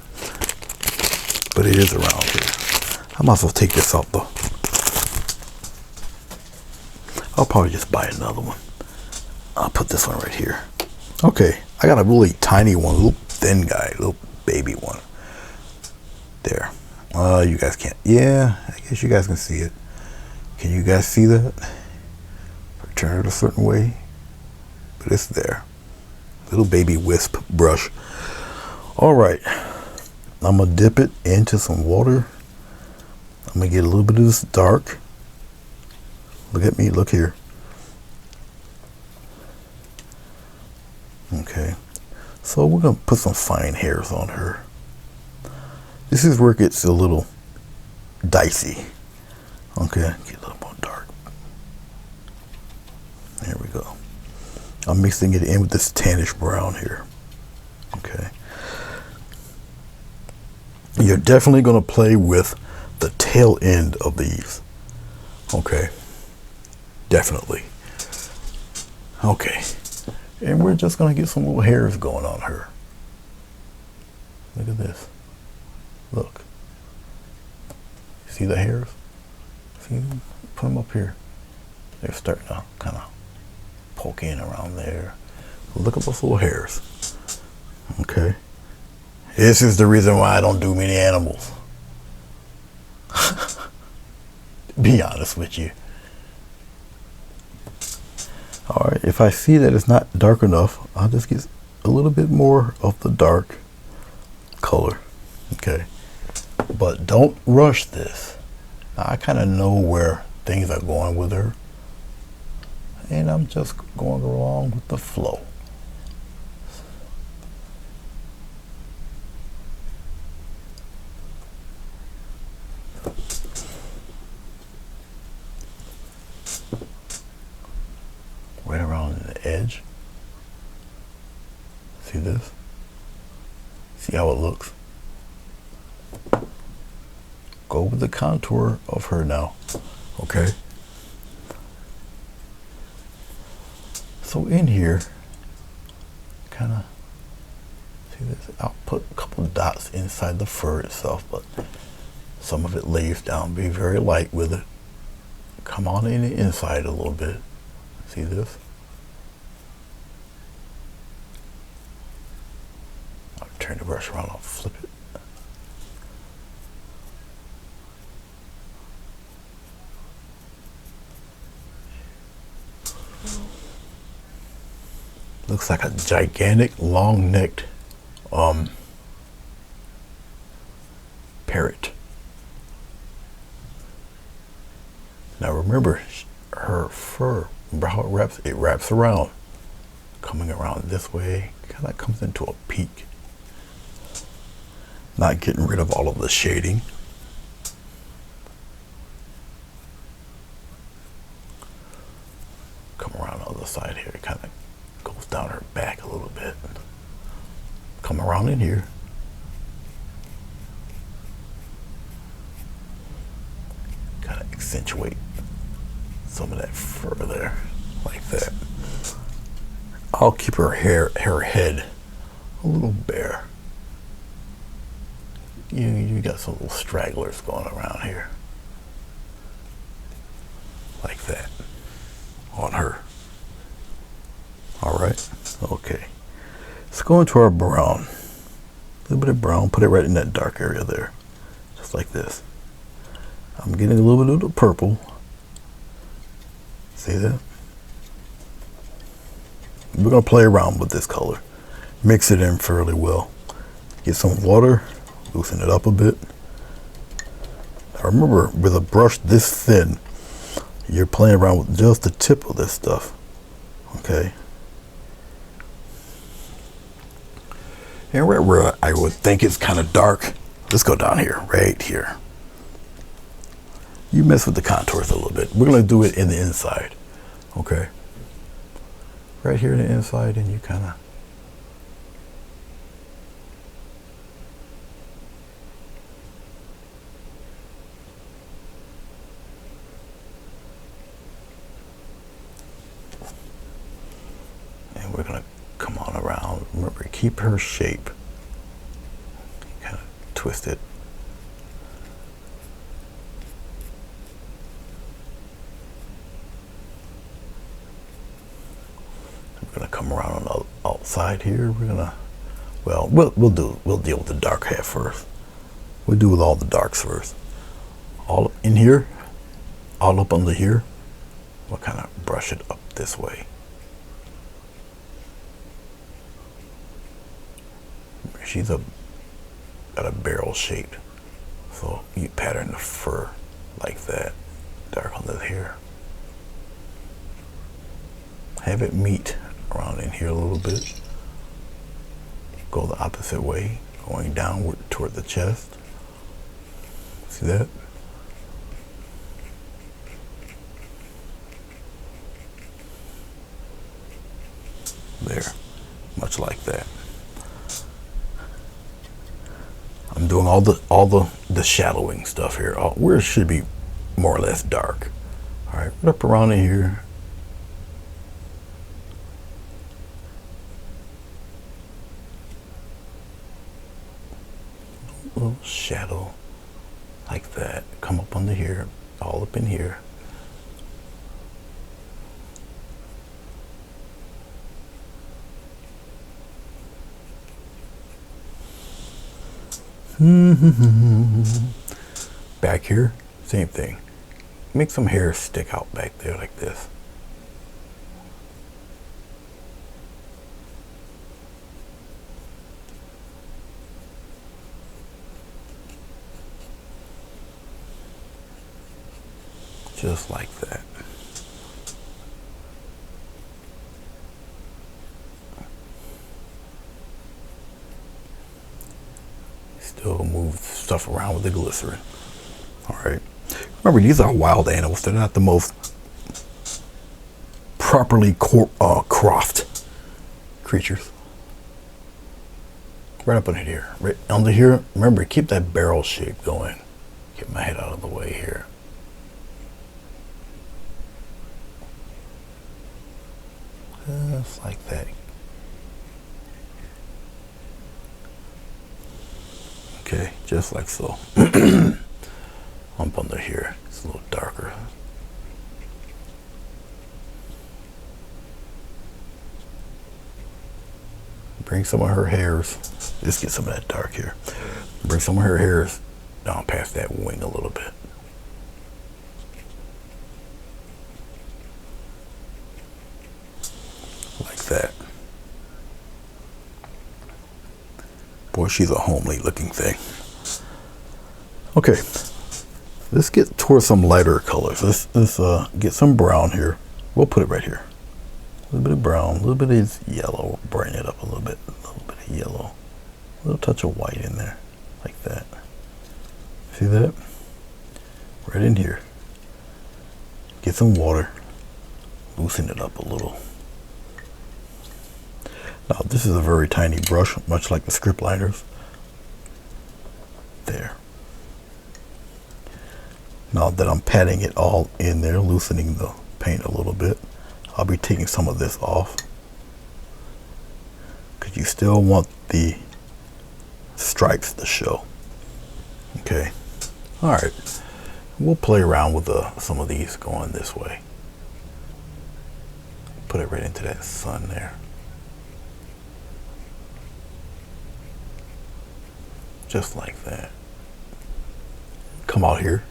But it is around here. I might as well take this out though. I'll probably just buy another one. I'll put this one right here. Okay, I got a really tiny one, a little thin guy, a little baby one. There. You guys can't. Yeah, I guess you guys can see it. Can you guys see that? Turn it a certain way. But it's there. Little baby wisp brush. All right. I'm gonna dip it into some water. I'm gonna get a little bit of this dark. Look at me, look here. Okay, so we're gonna put some fine hairs on her. This is where it gets a little dicey. Okay, get a little more dark. There we go. I'm mixing it in with this tannish brown here. Okay. You're definitely going to play with the tail end of these. Okay. Definitely. Okay. And we're just going to get some little hairs going on her. Look at this. Look. See the hairs? See them? Put them up here. They're starting to kind of poke in around there. Look at those little hairs. Okay. This is the reason why I don't do many animals. Be honest with you. All right, if I see that it's not dark enough, I'll just get a little bit more of the dark color. Okay. But don't rush this. Now, I kind of know where things are going with her. And I'm just going along with the flow. Right around the edge. See this? See how it looks? Go with the contour of her now. Okay. So in here, kind of, see this? I'll put a couple of dots inside the fur itself, but some of it lays down. Be very light with it. Come on in the inside a little bit. See this? I'll turn the brush around, I'll flip it. Looks like a gigantic, long-necked parrot. Now remember, her fur, how it wraps around, coming around this way, kind of comes into a peak. Not getting rid of all of the shading. Come around the other side here, it kind of goes down her back a little bit. Come around in here. Kind of accentuate some of that fur there, like that. I'll keep her head a little bare. You got some little stragglers going around here, like that, on her. All right, okay. Let's go into our brown. A little bit of brown, put it right in that dark area there, just like this. I'm getting a little bit of the purple. See that? We're gonna play around with this color. Mix it in fairly well. Get some water, loosen it up a bit. Now remember, with a brush this thin, you're playing around with just the tip of this stuff, okay? And right where I would think it's kind of dark, let's go down here, right here. You mess with the contours a little bit. We're gonna do it in the inside, okay? Right here in the inside, and you kind of we're going to come on around. Remember, keep her shape. Kind of twist it. We're going to come around on the outside here. We're going to, well, we'll deal with the dark half first. We'll do with all the darks first. All up in here, all up under here. We'll kind of brush it up this way. She's got a barrel shape, so you pattern the fur like that, dark under here. Have it meet around in here a little bit. Go the opposite way, going downward toward the chest. See that? There, much like that. I'm doing all the shadowing stuff here, where it should be more or less dark. All right, right up around in here. A little shadow like that. Come up under here, all up in here. Back here, same thing. Make some hair stick out back there like this. Just like that. Still move stuff around with the glycerin. All right. Remember, these are wild animals. They're not the most properly cropped creatures. Right up under here. Right under here. Remember, keep that barrel shape going. Get my head out of the way here. Just like that. Okay, just like so. Up under here, it's a little darker. bring some of her hairs. Let's get some of that dark here. Bring some of her hairs down past that wing a little bit. Like that. Boy, she's a homely looking thing. Okay, let's get towards some lighter colors. Let's get some brown here. We'll put it right here. A little bit of brown, a little bit of yellow. Brighten it up a little bit of yellow. A little touch of white in there, like that. See that? Right in here. Get some water. Loosen it up a little. Now this is a very tiny brush, much like the script liners. There. Now that I'm patting it all in there, loosening the paint a little bit, I'll be taking some of this off, because you still want the stripes to show. Okay. All right. We'll play around with some of these going this way. Put it right into that sun there. Just like that. Come out here,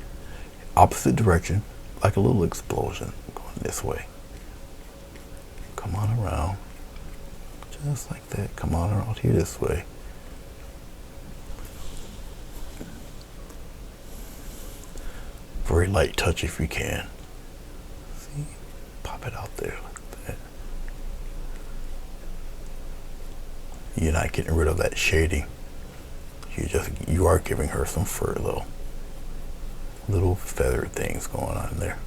opposite direction, like a little explosion going this way. Come on around, just like that. Come on around here this way. Very light touch if you can. See, pop it out there like that. You're not getting rid of that shading. You are giving her some fur though. Little feather things going on there.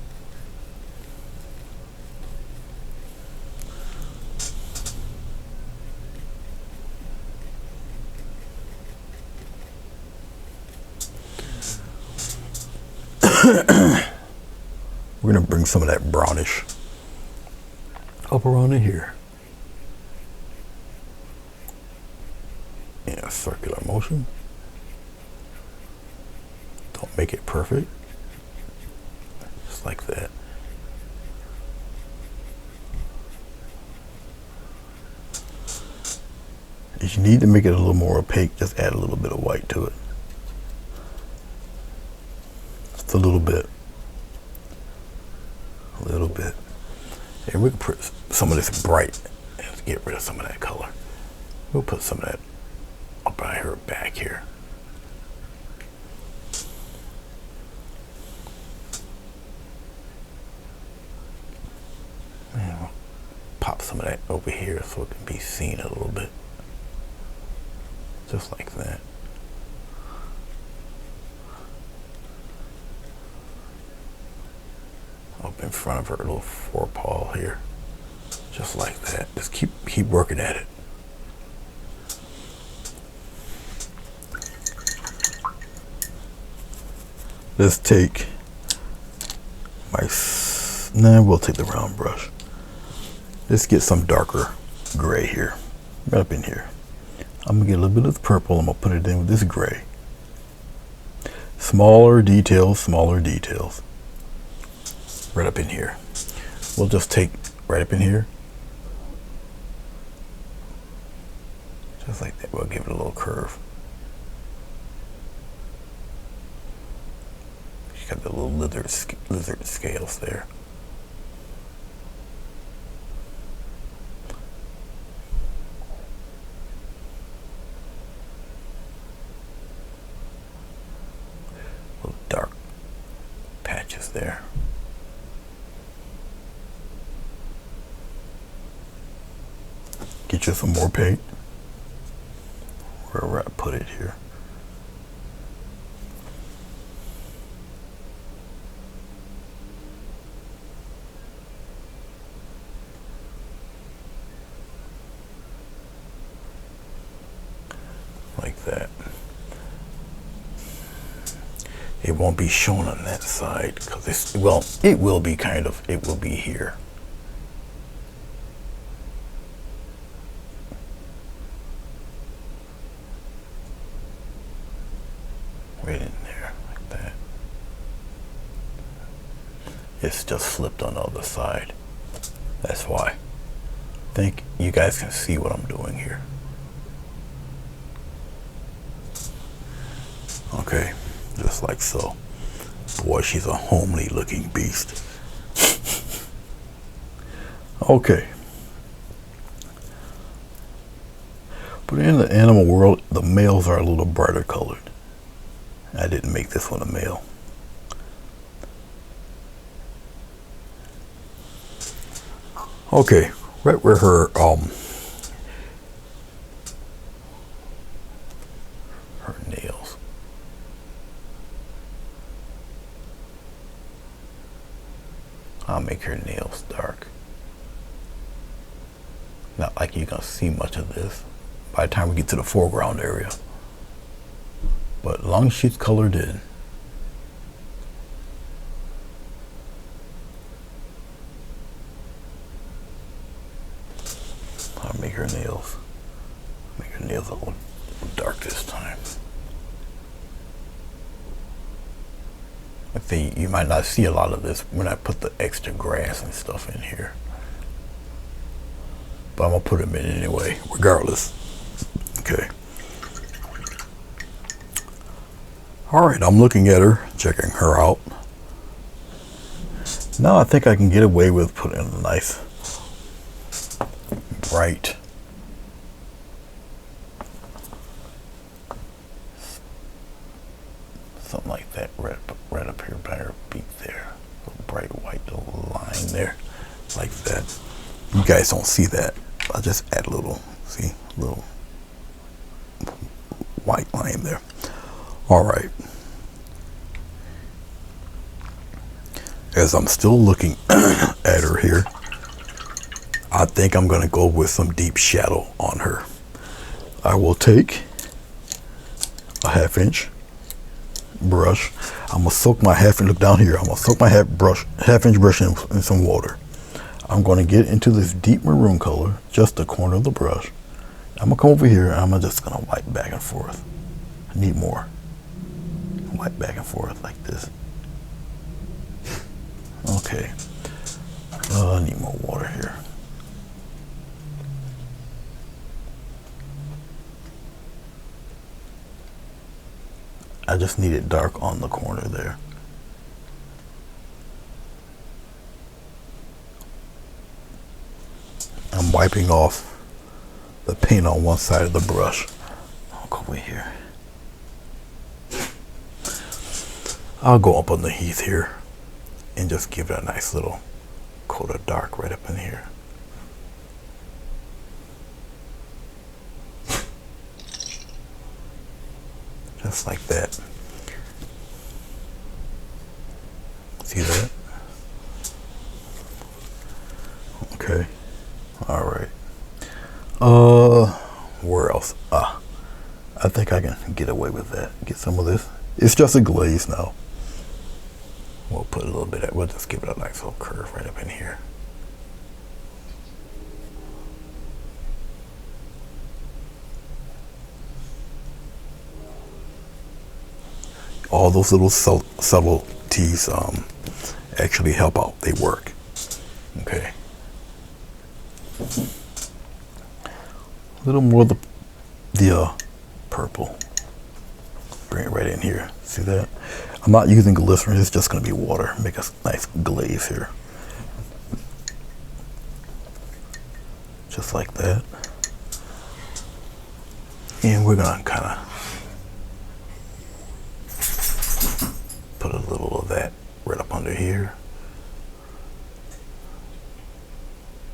We're going to bring some of that brownish up around in here. In a circular motion. Don't make it perfect. Just like that. If you need to make it a little more opaque, just add a little bit of white to it. Just a little bit. A little bit. And we can put some of this bright and get rid of some of that color. We'll put some of that up by her back here. And we'll pop some of that over here so it can be seen a little bit. Just like that. Up in front of her little forepaw here. Just like that. Just keep working at it. Let's take we'll take the round brush. Let's get some darker gray here. Right up in here. I'm gonna get a little bit of the purple. I'm gonna put it in with this gray. Smaller details. Right up in here. We'll just take right up in here. Just like that. We'll give it a little curve. She's got the little lizard scales there. Little dark patches there. Get you some more paint. Wherever I put it here. Like that. It won't be shown on that side because it will be here. Right in there, like that. It's just flipped on the other side. That's why. I think you guys can see what I'm doing here. Okay, just like so. Boy, she's a homely looking beast. Okay. But in the animal world, the males are a little brighter colored. I didn't make this one a male. Okay, right where her nails. I'll make her nails dark. Not like you're gonna see much of this by the time we get to the foreground area. But as long as she's colored in. I'll make her nails. Make her nails a little dark this time. I think you might not see a lot of this when I put the extra grass and stuff in here. But I'm gonna put them in anyway, regardless. Okay. All right, I'm looking at her, checking her out. Now I think I can get away with putting a nice, bright, something like that, right up here by her beak there. A little bright white little line there, like that. You guys don't see that. I'll just add a little, see, a little white line there. All right. As I'm still looking at her here, I think I'm gonna go with some deep shadow on her. I will take a 1/2" brush. I'm gonna soak my look down here. I'm gonna soak my 1/2" brush in some water. I'm gonna get into this deep maroon color, just the corner of the brush. I'm gonna come over here and I'm just gonna wipe back and forth. I need more. Wipe back and forth like this. Okay. I need more water here. I just need it dark on the corner there. I'm wiping off the paint on one side of the brush. I'll go over here. I'll go up underneath here and just give it a nice little coat of dark right up in here. Just like that. See that? Okay. All right. Where else? I think I can get away with that. Get some of this. It's just a glaze now. We'll put a little bit of, we'll just give it a nice little curve right up in here. All those little subtleties actually help out. They work. Okay. A little more of the purple. Bring it right in here. See that? I'm not using glycerin. It's just going to be water. Make a nice glaze here. Just like that. And we're going to kind of put a little of that right up under here.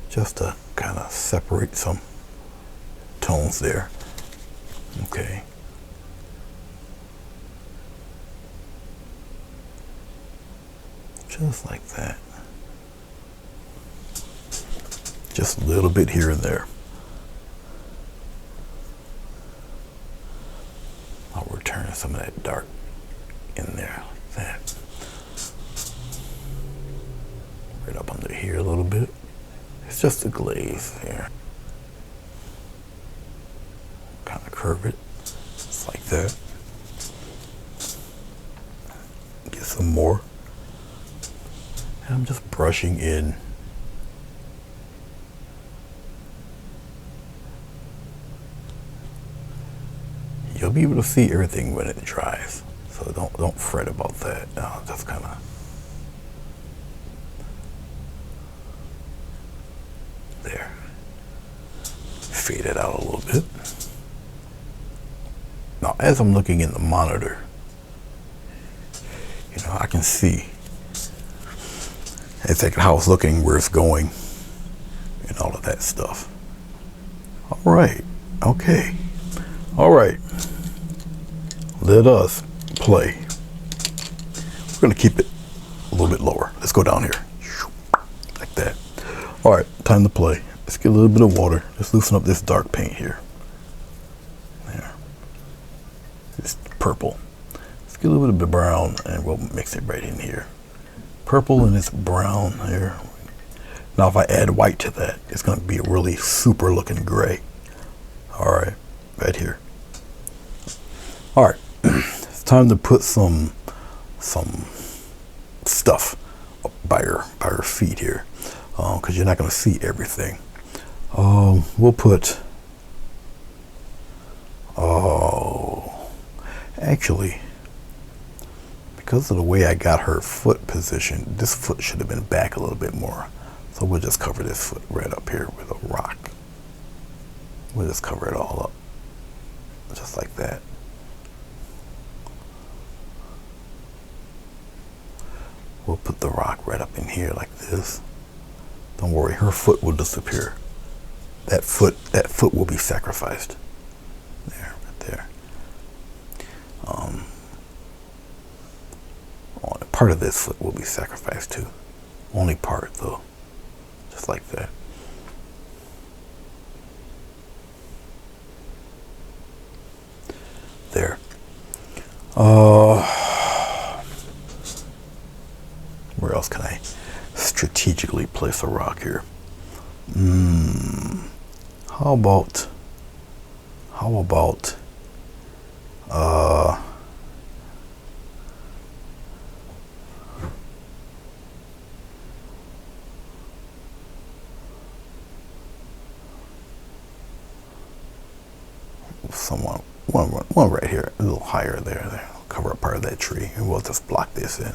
Just to kind of separate some tones there. Okay. Just like that. Just a little bit here and there. I'll return some of that dark in there like that. Right up under here a little bit. It's just a glaze here. Kind of curve it, just like that. Get some more. And I'm just brushing in. You'll you'll be able to see everything when it dries. So don't fret about that. Just kind of there. Fade it out a little bit. Now, as I'm looking in the monitor, you know, I can see exactly how it's looking, where it's going, and all of that stuff. All right. Okay. All right. Let us play. We're going to keep it a little bit lower. Let's go down here. Like that. All right. Time to play. Let's get a little bit of water. Let's loosen up this dark paint here. There. It's purple. Let's get a little bit of brown and we'll mix it right in here. Purple and it's brown here. Now if I add white to that, it's going to be a really super looking gray. All right. Right here. All right. It's time to put some stuff by your feet here, because you're not going to see everything. We'll put, actually, because of the way I got her foot positioned, this foot should have been back a little bit more. So we'll just cover this foot right up here with a rock. We'll just cover it all up, just like that. We'll put the rock right up in here like this. Don't worry, her foot will disappear. That foot will be sacrificed. There, right there. Part of this foot will be sacrificed too. Only part though. Just like that. There. Where else can I strategically place a rock here? How about one right here, a little higher there. Cover up part of that tree, and we'll just block this in.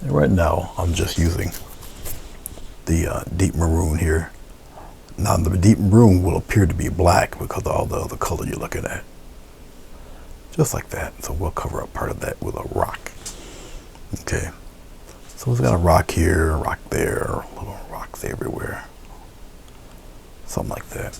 And right now, I'm just using the deep maroon here. Now, the deep maroon will appear to be black because of all the other color you're looking at. Just like that. So we'll cover up part of that with a rock. Okay. So we've got a rock here, a rock there, little rocks everywhere. Something like that.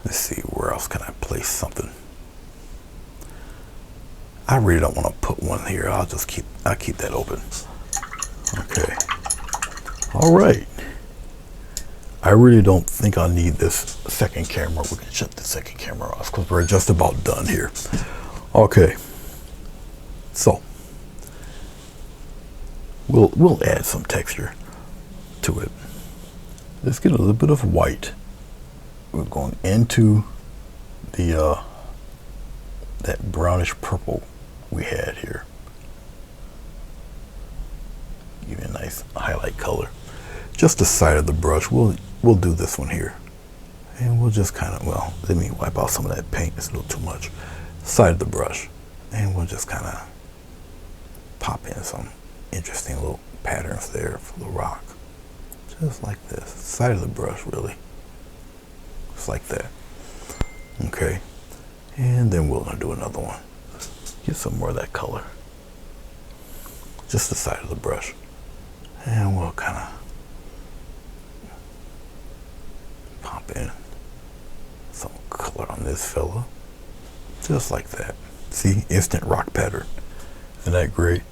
Let's see, where else can I place something? I really don't want to put one here. I'll keep that open. Okay. All right. I really don't think I need this second camera. We can shut the second camera off because we're just about done here. Okay. So we'll add some texture to it. Let's get a little bit of white. We're going into the that brownish purple we had here. Give it a nice highlight color. Just the side of the brush. We'll do this one here, and we'll just kind of, well, let me wipe out some of that paint. It's a little too much. Side of the brush, and we'll just kind of pop in some interesting little patterns there for the rock, just like this. Side of the brush, really. Just like that. Okay. And then we'll do another one. Get some more of that color. Just the side of the brush. And we'll kind of pop in some color on this fella. Just like that. See? Instant rock pattern. Isn't that great?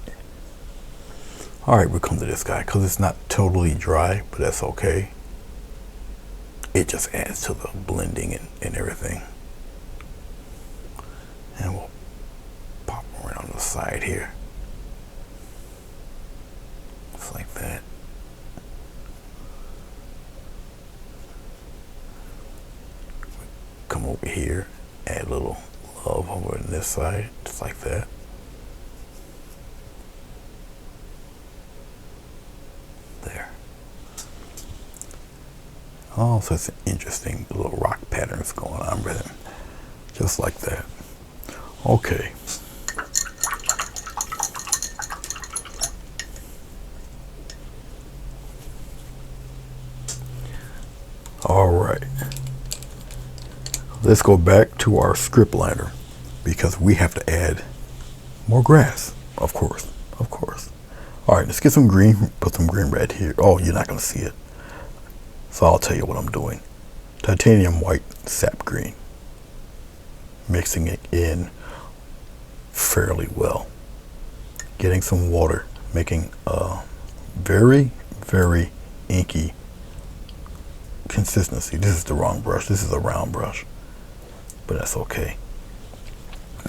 Alright, we'll come to this guy because it's not totally dry, but that's okay. It just adds to the blending and everything. And we'll pop right on the side here. Just like that. Come over here, add a little of over on this side, just like that. There. Oh, so it's interesting little rock patterns going on with it. Just like that. Okay. All right. Let's go back to our script liner because we have to add more grass, of course, of course. All right, let's get some green, put some green red here. Oh, you're not gonna see it. So I'll tell you what I'm doing. Titanium white sap green. Mixing it in fairly well. Getting some water, making a very, very inky consistency. This is the wrong brush. This is a round brush, but that's okay.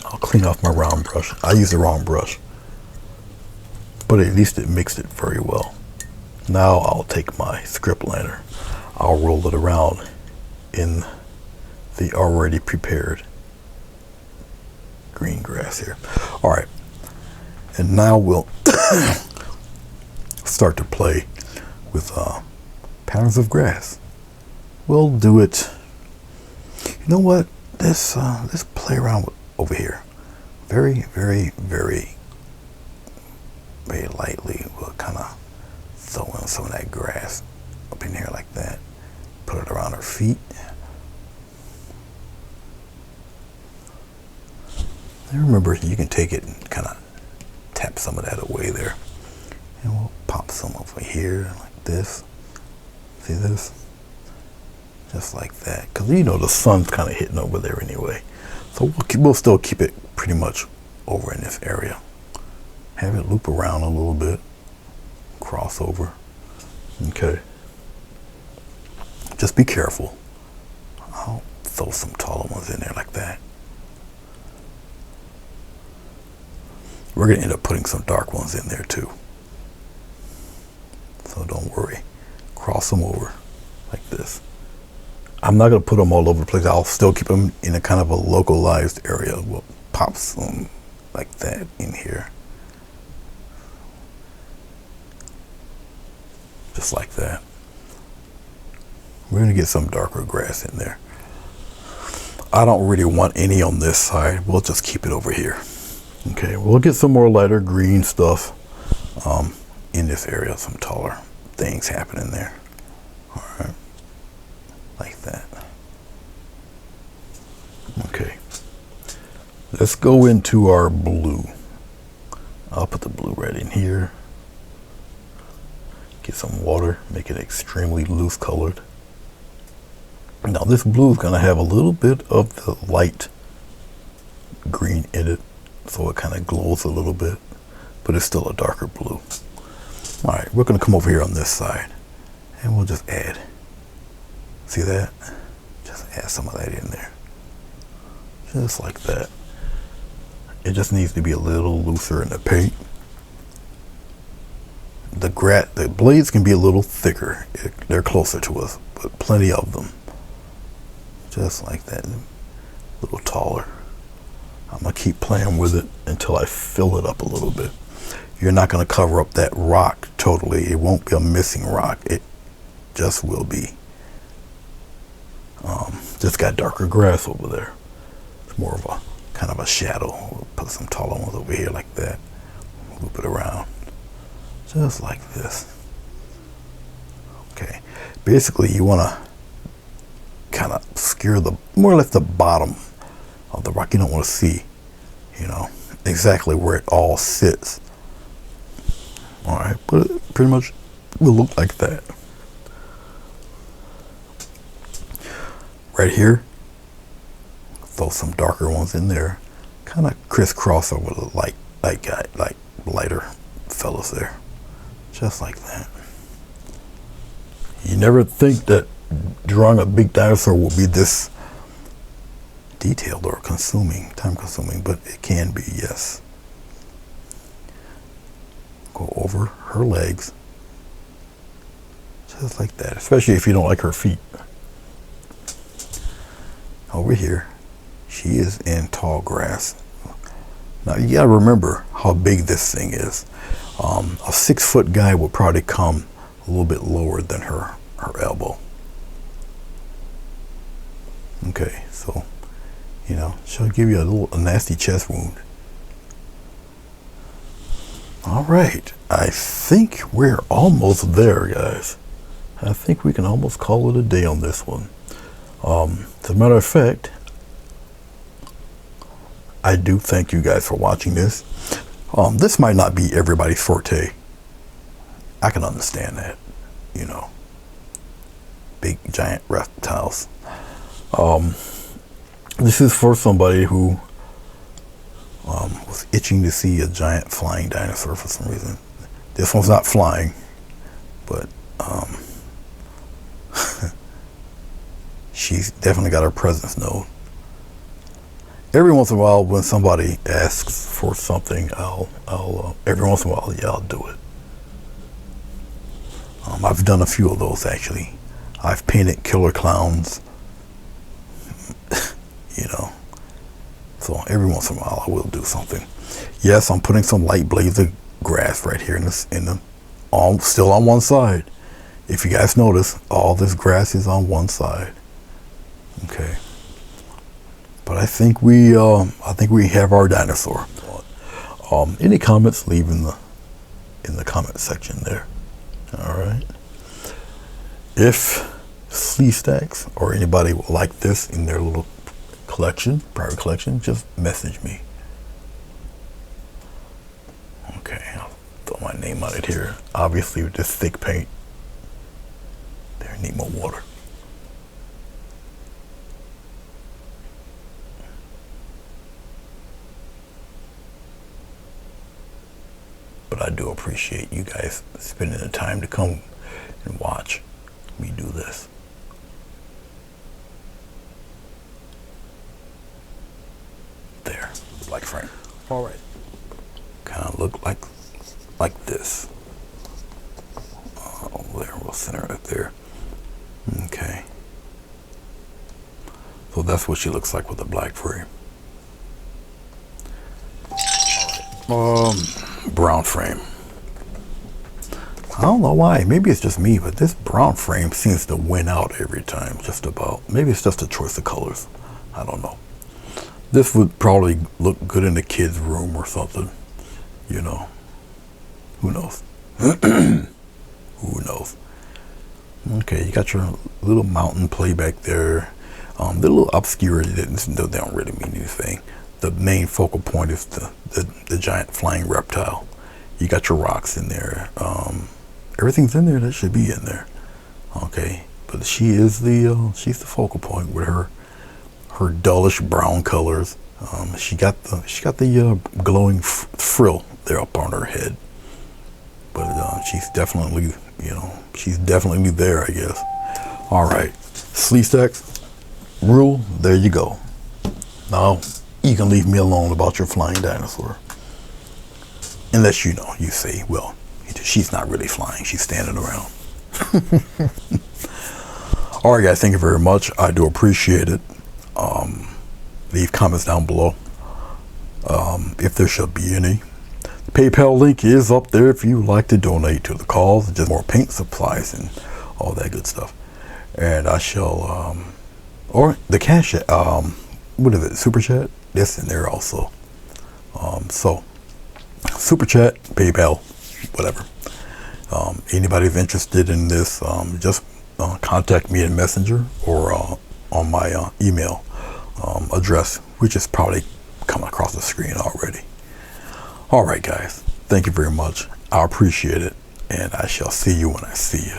I'll clean off my round brush. I use the wrong brush, but at least it mixed it very well. Now I'll take my script liner. I'll roll it around in the already prepared green grass here. All right, and now we'll start to play with patterns of grass. We'll do it. You know what? Let's play around with over here. Very, very, very, very lightly. We'll kind of throw in some of that grass up in here like that. Put it around her feet. And remember, you can take it and kind of tap some of that away there. And we'll pop some over here like this. See this? Just like that. Because you know the sun's kind of hitting over there anyway. So we'll still keep it pretty much over in this area. Have it loop around a little bit. Cross over. Okay. Just be careful. I'll throw some taller ones in there like that. We're going to end up putting some dark ones in there too. So don't worry. Cross them over like this. I'm not going to put them all over the place. I'll still keep them in a kind of a localized area. We'll pop some like that in here. Just like that. We're going to get some darker grass in there. I don't really want any on this side. We'll just keep it over here. Okay, we'll get some more lighter green stuff in this area. Some taller things happening there. All right. Like that. Okay. Let's go into our blue. I'll put the blue red in here. Get some water, make it extremely loose colored. Now this blue is going to have a little bit of the light green in it, so it kind of glows a little bit, but it's still a darker blue. All right, we're going to come over here on this side, and we'll just add. See that? Just add some of that in there. Just like that. It just needs to be a little looser in the paint. The blades can be a little thicker. They're closer to us, but plenty of them. Just like that. A little taller. I'm going to keep playing with it until I fill it up a little bit. You're not going to cover up that rock totally. It won't be a missing rock. It just will be. Just got darker grass over there. It's more of a kind of a shadow. We'll put some taller ones over here like that. Loop it around. Just like this. Okay. Basically, you want to kind of obscure the, more or less the bottom of the rock. You don't want to see, you know, exactly where it all sits. All right. But it pretty much will look like that. Right here, throw some darker ones in there, kind of crisscross over the light guy, like lighter fellas there, just like that. You never think that drawing a big dinosaur will be this detailed or time consuming, but it can be, yes. Go over her legs, just like that, especially if you don't like her feet. Over here, She is in tall grass. Now you gotta remember how big this thing is. A 6-foot guy would probably come a little bit lower than her elbow. Okay, so you know, she'll give you a nasty chest wound. All right, I think we're almost there, guys. I think we can almost call it a day on this one. As a matter of fact, I do thank you guys for watching this. This might not be everybody's forte. I can understand that, you know. Big giant reptiles. This is for somebody who was itching to see a giant flying dinosaur for some reason. This one's not flying, but she's definitely got her presence known. Every once in a while, when somebody asks for something, I'll every once in a while, yeah, I'll do it. I've done a few of those actually. I've painted killer clowns, you know. So every once in a while, I will do something. Yes, I'm putting some light blades of grass right here still on one side. If you guys notice, all this grass is on one side. Okay. But I think we have our dinosaur. Any comments? Leave in the comment section there. All right. If Sleestacks or anybody would like this in their little collection, private collection, just message me. Okay, I'll throw my name on it here. Obviously with this thick paint. There, need more water. But I do appreciate you guys spending the time to come and watch me do this. There, black frame. All right. Kind of look like this. There, we'll center it there. Okay. So that's what she looks like with the black frame. Brown frame. I don't know why. Maybe it's just me, but this brown frame seems to win out every time, just about. Maybe it's just a choice of colors. I don't know. This would probably look good in the kids' room or something. You know. Who knows? Who knows? Okay, you got your little mountain play back there. The little obscurity, they don't really mean anything. The main focal point is the giant flying reptile. You got your rocks in there. Everything's in there that should be in there. Okay, but she is she's the focal point with her dullish brown colors. She got the glowing frill there up on her head. But she's definitely there, I guess. All right, Sleestacks rule. There you go. Now you can leave me alone about your flying dinosaur. Unless you say, well, she's not really flying, she's standing around. All right, guys, thank you very much. I do appreciate it. Leave comments down below if there should be any. The PayPal link is up there if you would like to donate to the cause. Just more paint supplies and all that good stuff. And I shall, or the cash, what is it, Super Chat? That's in there also. So, Super Chat, PayPal, whatever. Anybody's interested in this, just contact me in Messenger or on my email address, which is probably coming across the screen already. All right, guys. Thank you very much. I appreciate it. And I shall see you when I see you.